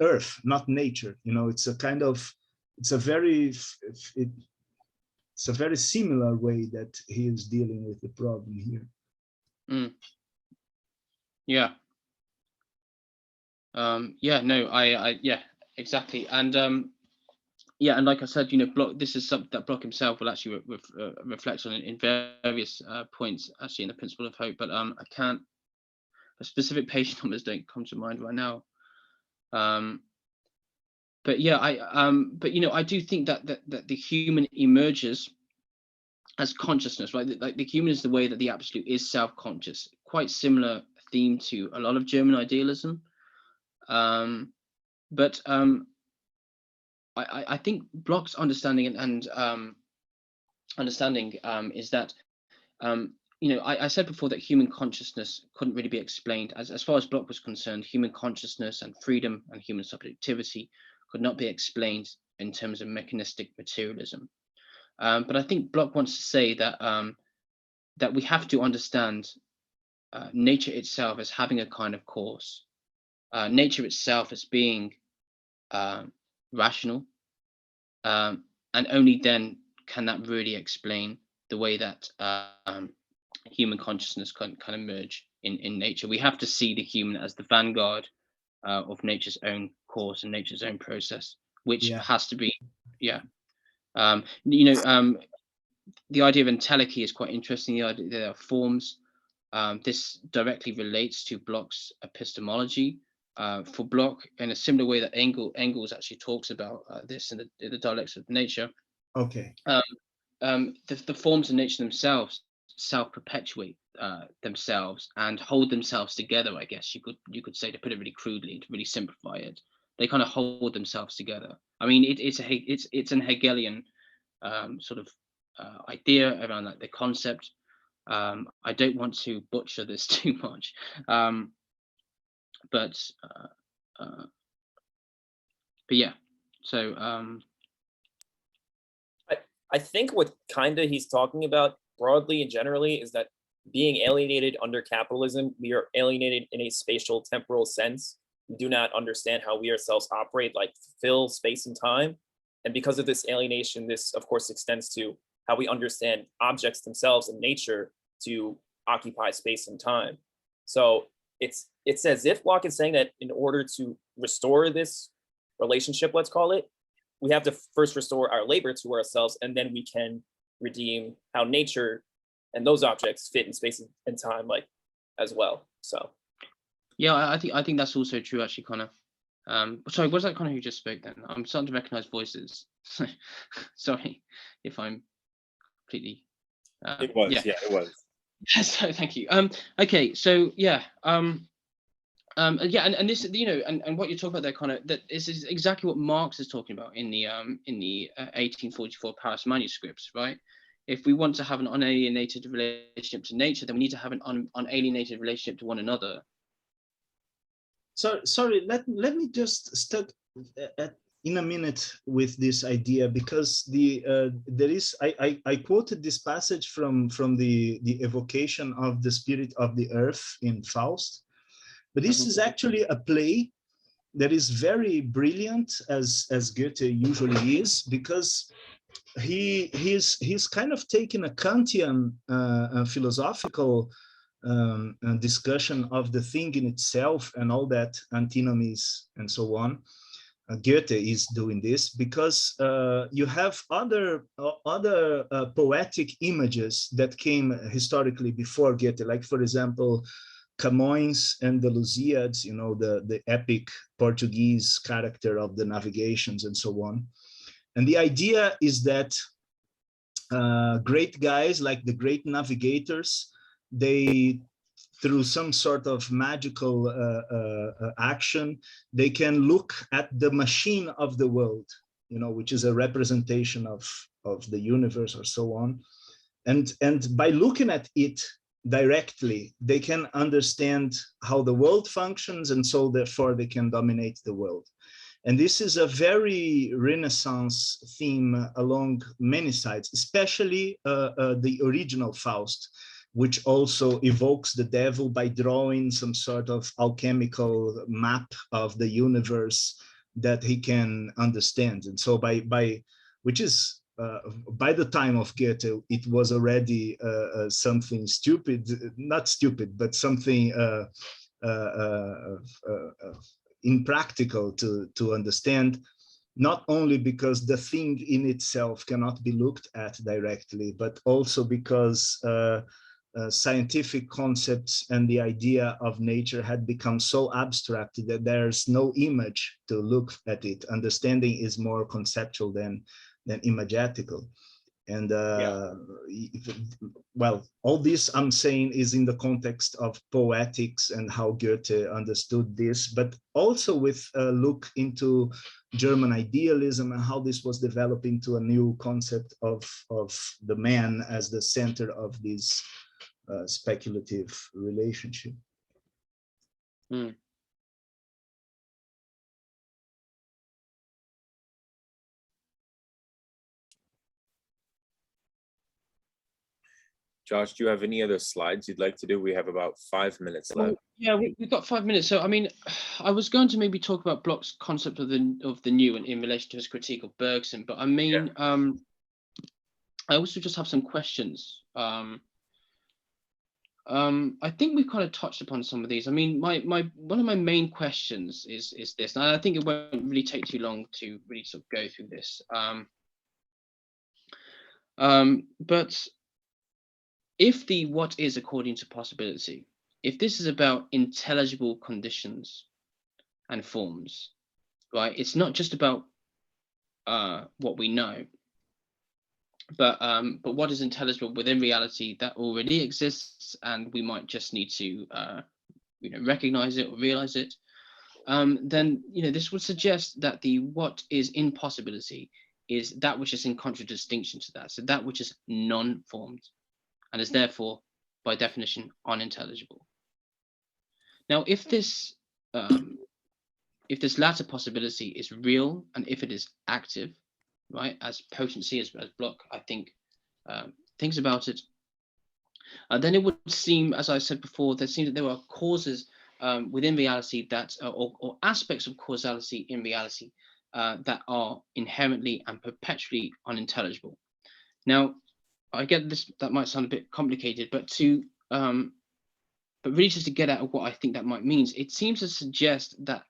earth, not nature. It's a very similar way that he is dealing with the problem here. Yeah. Yeah, exactly. And yeah, and like I said, Bloch, this is something that Bloch himself will actually reflect on in various points, actually, in the principle of hope. But the specific page numbers don't come to mind right now. But yeah, I do think that the human emerges as consciousness, right? Like the human is the way that the absolute is self-conscious. Quite similar theme to a lot of German idealism. But I think Bloch's understanding and understanding is that I said before that human consciousness couldn't really be explained as far as Bloch was concerned. Human consciousness and freedom and human subjectivity could not be explained in terms of mechanistic materialism. But I think Bloch wants to say that that we have to understand nature itself as having a kind of course, nature itself as being rational, and only then can that really explain the way that human consciousness can emerge in nature. We have to see the human as the vanguard of nature's own course and nature's own process, which has to be, the idea of entelechy is quite interesting. The idea there are forms. This directly relates to Bloch's epistemology. For Bloch, in a similar way that Engels actually talks about this in the Dialectic of Nature. Okay. The forms of nature themselves self-perpetuate themselves and hold themselves together. I guess you could say, to put it really crudely, to really simplify it, they kind of hold themselves together. I mean, it's an Hegelian sort of idea around like the concept. I don't want to butcher this too much, but yeah. So I think what kinda he's talking about broadly and generally is that being alienated under capitalism, we are alienated in a spatial temporal sense. We do not understand how we ourselves operate, like fill space and time. And because of this alienation, this of course extends to how we understand objects themselves in nature to occupy space and time. So it's as if Bloch is saying that in order to restore this relationship, let's call it, we have to first restore our labor to ourselves, and then we can redeem how nature and those objects fit in space and time, like as well. So yeah, I think that's also true, actually, Connor. Sorry, was that Connor who just spoke then? I'm starting to recognize voices. Sorry if I'm completely it was, yeah, it was. So thank you. Okay, so yeah, and this, and what you're talking about there, Connor, that is exactly what Marx is talking about in the 1844 Paris manuscripts, right? If we want to have an unalienated relationship to nature, then we need to have an unalienated relationship to one another. So sorry, let me just start in a minute with this idea, because there is I quoted this passage from the evocation of the spirit of the earth in Faust, but this is actually a play that is very brilliant, as Goethe usually is, because he's kind of taken a Kantian philosophical discussion of the thing in itself and all that antinomies and so on. Goethe is doing this because you have other poetic images that came historically before Goethe, like for example Camões and the Lusíads, the epic Portuguese character of the navigations and so on. And the idea is that great guys, like the great navigators, they, through some sort of magical action, they can look at the machine of the world, which is a representation of the universe or so on. And by looking at it directly, they can understand how the world functions, and so therefore they can dominate the world. And this is a very Renaissance theme along many sides, especially the original Faust, which also evokes the devil by drawing some sort of alchemical map of the universe that he can understand. And so which is, by the time of Goethe, it was already something stupid, not stupid, but something impractical to understand, not only because the thing in itself cannot be looked at directly, but also because scientific concepts and the idea of nature had become so abstract that there's no image to look at it. Understanding is more conceptual than imagetical. And well, all this I'm saying is in the context of poetics and how Goethe understood this, but also with a look into German idealism and how this was developing to a new concept of the man as the center of this speculative relationship. Mm. Josh, do you have any other slides you'd like to do? We have about 5 minutes left. Yeah, we've got 5 minutes. So, I mean, I was going to maybe talk about Bloch's concept of the new and in relation to his critique of Bergson, but I mean, I also just have some questions. I think we've kind of touched upon some of these. I mean, one of my main questions is this, and I think it won't really take too long to really sort of go through this. But if the what is according to possibility, if this is about intelligible conditions and forms, right? It's not just about what we know, but what is intelligible within reality that already exists, and we might just need to recognize it or realize it. Then this would suggest that the what is in possibility is that which is in contradistinction to that, so that which is non-formed, and is therefore, by definition, unintelligible. Now, if this latter possibility is real, and if it is active, right, as potency, as Bloch, I think, thinks about it, then it would seem, as I said before, that there are causes within reality that, or aspects of causality in reality that are inherently and perpetually unintelligible. Now, I get this, that might sound a bit complicated, but really just to get at what I think that might mean, it seems to suggest that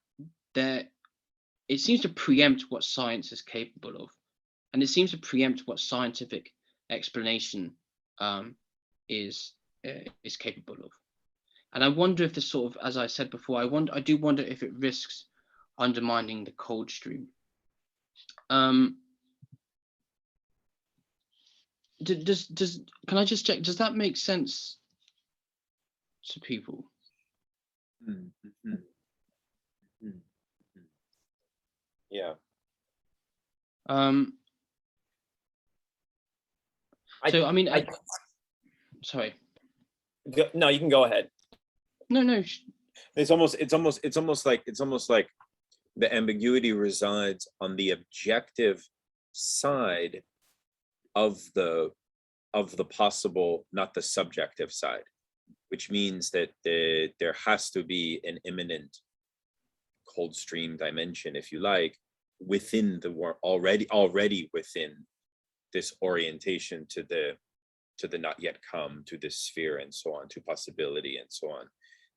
it seems to preempt what science is capable of, and it seems to preempt what scientific explanation is capable of. And I wonder if this sort of, as I said before, I do wonder if it risks undermining the cold stream. Can I just check? Does that make sense to people? Yeah. So I mean, sorry. No, you can go ahead. No. It's almost like the ambiguity resides on the objective side of the possible, not the subjective side, which means that there has to be an imminent cold stream dimension, if you like, within the already within this orientation to the not yet come, to this sphere and so on, to possibility and so on.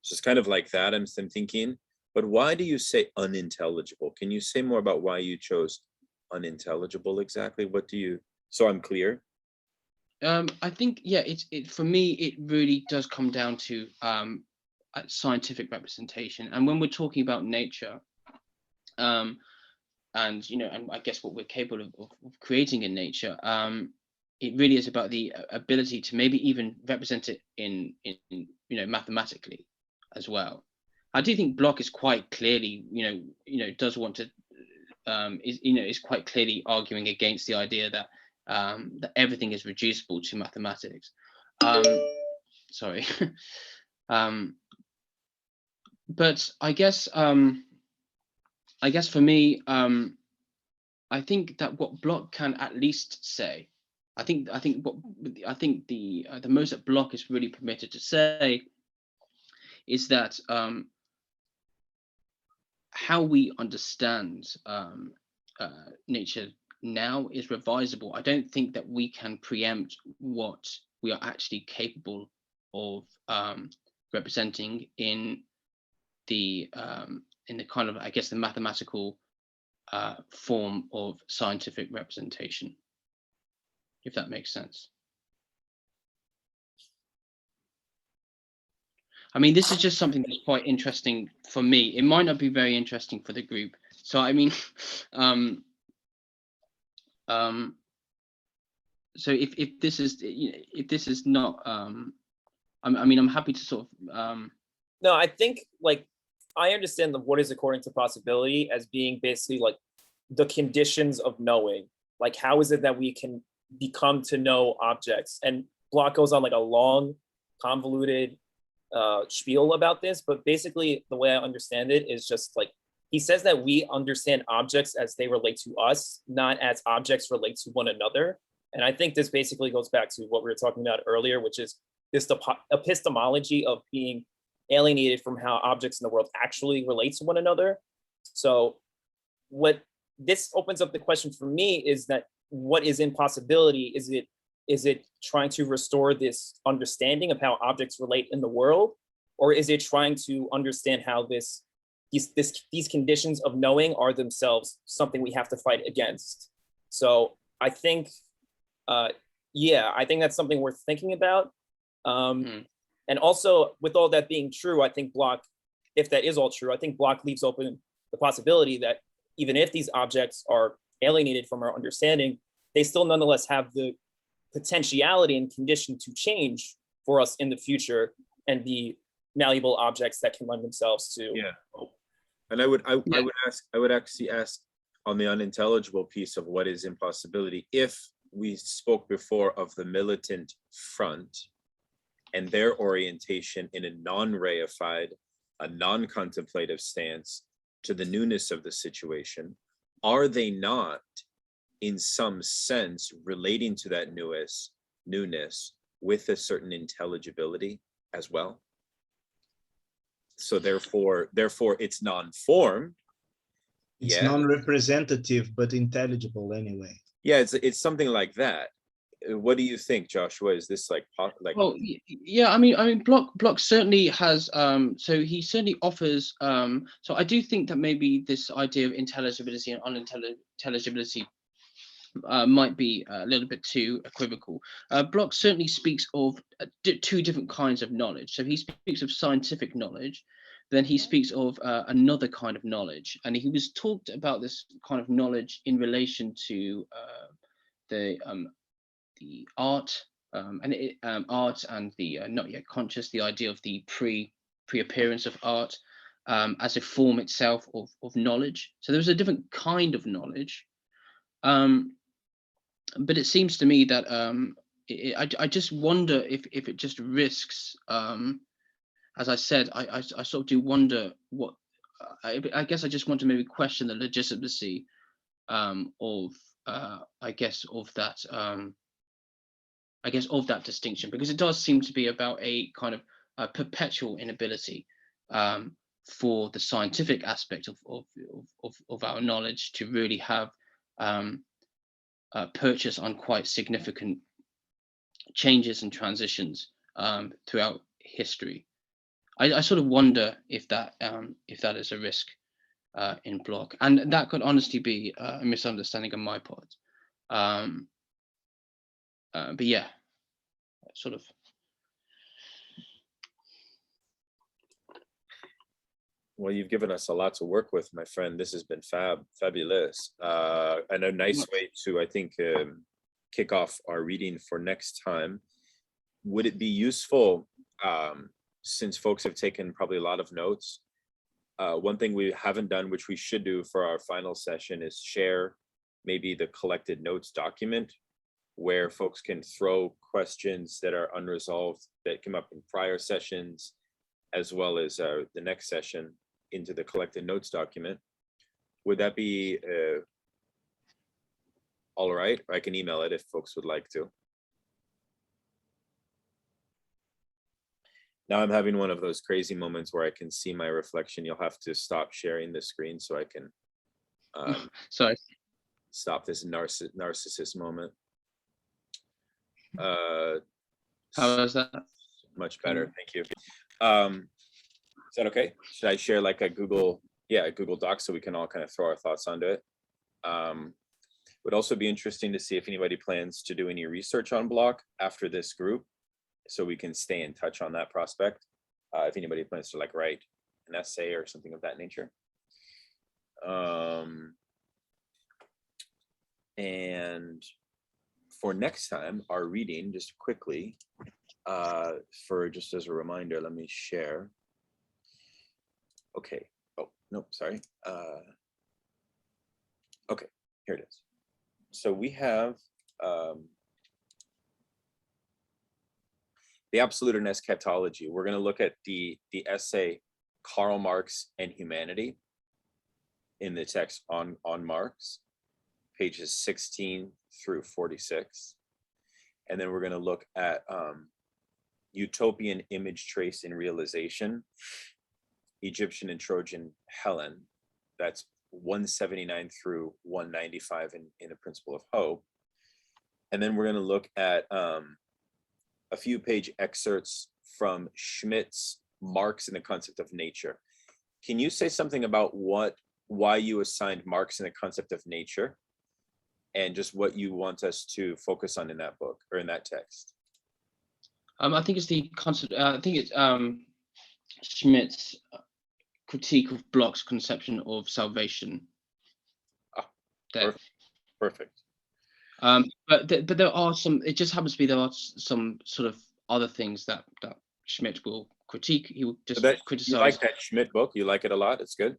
So it's kind of like that. I'm thinking, but why do you say unintelligible? Can you say more about why you chose unintelligible exactly? What do you, so I'm clear? I think, yeah, for me, it really does come down to scientific representation. And when we're talking about nature, and I guess what we're capable of creating in nature, it really is about the ability to maybe even represent it in mathematically as well. I do think Bloch is quite clearly, does want to, is quite clearly arguing against the idea that that everything is reducible to mathematics. Sorry, but I guess for me, I think that what Bloch can at least say, I think the most that Bloch is really permitted to say is that how we understand nature now is revisable. I don't think that we can preempt what we are actually capable of representing in the kind of, I guess, the mathematical form of scientific representation, if that makes sense. I mean, this is just something that's quite interesting for me. It might not be very interesting for the group. So I mean, so if this is not, I mean, I'm happy to sort of. No, I think, like, I understand what is according to possibility as being basically like the conditions of knowing. Like, how is it that we can become to know objects? And Bloch goes on like a long, convoluted spiel about this, but basically the way I understand it is just like, he says that we understand objects as they relate to us, not as objects relate to one another. And I think this basically goes back to what we were talking about earlier, which is this epistemology of being alienated from how objects in the world actually relate to one another. So what this opens up the question for me is that what is impossibility? Is it trying to restore this understanding of how objects relate in the world? Or is it trying to understand how these conditions of knowing are themselves something we have to fight against? So I think, I think that's something worth thinking about. And also, with all that being true, I think Bloch, if that is all true, I think Bloch leaves open the possibility that even if these objects are alienated from our understanding, they still nonetheless have the potentiality and condition to change for us in the future and be malleable objects that can lend themselves to. Yeah. And I would actually ask on the unintelligible piece of what is impossibility, if we spoke before of the militant front and their orientation in a non-reified, a non-contemplative stance to the newness of the situation, are they not, in some sense, relating to that newness with a certain intelligibility as well? So therefore it's non-formed. It's non-representative, but intelligible anyway. Yeah, it's something like that. What do you think, Joshua? Is this like Well, yeah, I mean Bloch certainly has so he certainly offers so I do think that maybe this idea of intelligibility and unintelligibility might be a little bit too equivocal. Bloch certainly speaks of two different kinds of knowledge. So he speaks of scientific knowledge, then he speaks of another kind of knowledge, and he was talked about this kind of knowledge in relation to the art art and the not yet conscious, the idea of the pre-appearance of art as a form itself of knowledge. So there was a different kind of knowledge. But it seems to me that I just wonder if it just risks, as I said, I sort of do wonder what, I guess I just want to maybe question the legitimacy of that distinction, because it does seem to be about a kind of a perpetual inability for the scientific aspect of our knowledge to really have purchase on quite significant changes and transitions throughout history. I sort of wonder if that is a risk in Bloch, and that could honestly be a misunderstanding on my part. But yeah, sort of. Well, you've given us a lot to work with, my friend. This has been fabulous. And a nice way to, I think, kick off our reading for next time. Would it be useful, since folks have taken probably a lot of notes, one thing we haven't done, which we should do for our final session, is share maybe the collected notes document where folks can throw questions that are unresolved that came up in prior sessions, as well as the next session, into the collected notes document. Would that be all right? I can email it if folks would like to. Now I'm having one of those crazy moments where I can see my reflection. You'll have to stop sharing the screen so I can Sorry. Stop this narcissist moment. How is that? Much better, thank you. Is that okay? Should I share like a Google Doc so we can all kind of throw our thoughts onto it? Would also be interesting to see if anybody plans to do any research on Bloch after this group, so we can stay in touch on that prospect. If anybody plans to like write an essay or something of that nature. And for next time, our reading, just quickly, just as a reminder, let me share. Okay. Oh, no, sorry. Okay, here it is. So we have the Absolute and Eschatology. We're going to look at the essay Karl Marx and Humanity in the text on Marx, pages 16 through 46. And then we're going to look at Utopian image trace in realization, Egyptian and Trojan Helen. That's 179 through 195 in The Principle of Hope. And then we're going to look at a few page excerpts from Schmidt's Marx and the Concept of Nature. Can you say something about why you assigned Marx and the Concept of Nature, and just what you want us to focus on in that book or in that text? I think it's the concept. I think it's Schmidt's critique of Bloch's conception of salvation. Perfect. But there are some. It just happens to be there are some sort of other things that Schmidt will critique. He will just criticize. You like that Schmidt book? You like it a lot? It's good.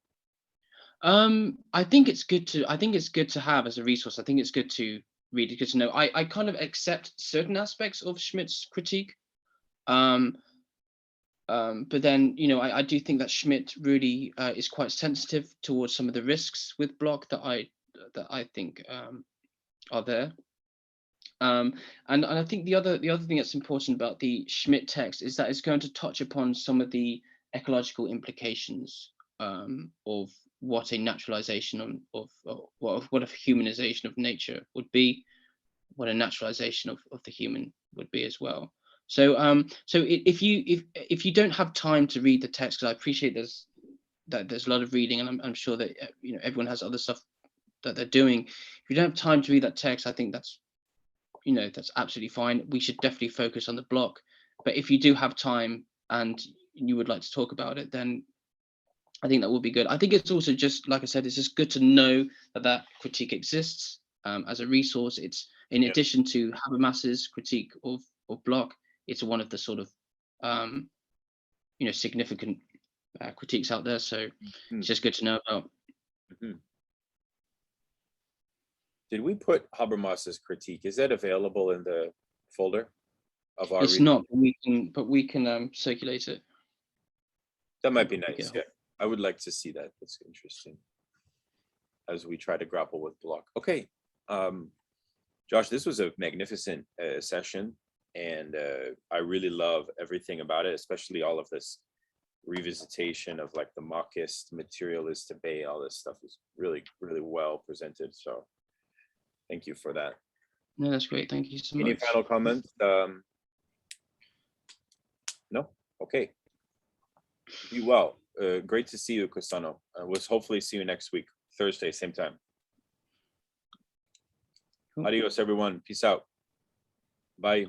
I think it's good to have as a resource. I think it's good to read. It's good to know. I kind of accept certain aspects of Schmidt's critique. But then, I do think that Schmidt really is quite sensitive towards some of the risks with Bloch that I think are there. And I think the other thing that's important about the Schmidt text is that it's going to touch upon some of the ecological implications of what a naturalization of what a humanization of nature would be, what a naturalization of the human would be as well. So if you don't have time to read the text, because I appreciate there's a lot of reading, and I'm sure that everyone has other stuff that they're doing. If you don't have time to read that text, I think that's absolutely fine. We should definitely focus on the Bloch. But if you do have time and you would like to talk about it, then I think that would be good. I think it's also just, like I said, it's just good to know that critique exists as a resource. It's in addition to Habermas's critique of Bloch, it's one of the sort of significant critiques out there. So it's just good to know about. Did we put Habermas's critique? Is that available in the folder of our? It's not. But we can circulate it. That might be nice. Yeah, I would like to see that. That's interesting. As we try to grapple with Bloch. Okay, Josh, this was a magnificent session, and I really love everything about it, especially all of this revisitation of like the Marxist materialist debate. All this stuff is really, really well presented. So thank you for that. No, that's great. Thank you so much. Any final comments? No? Okay. Be well. Great to see you, Costano. We'll hopefully see you next week, Thursday, same time. Cool. Adios, everyone. Peace out. Bye.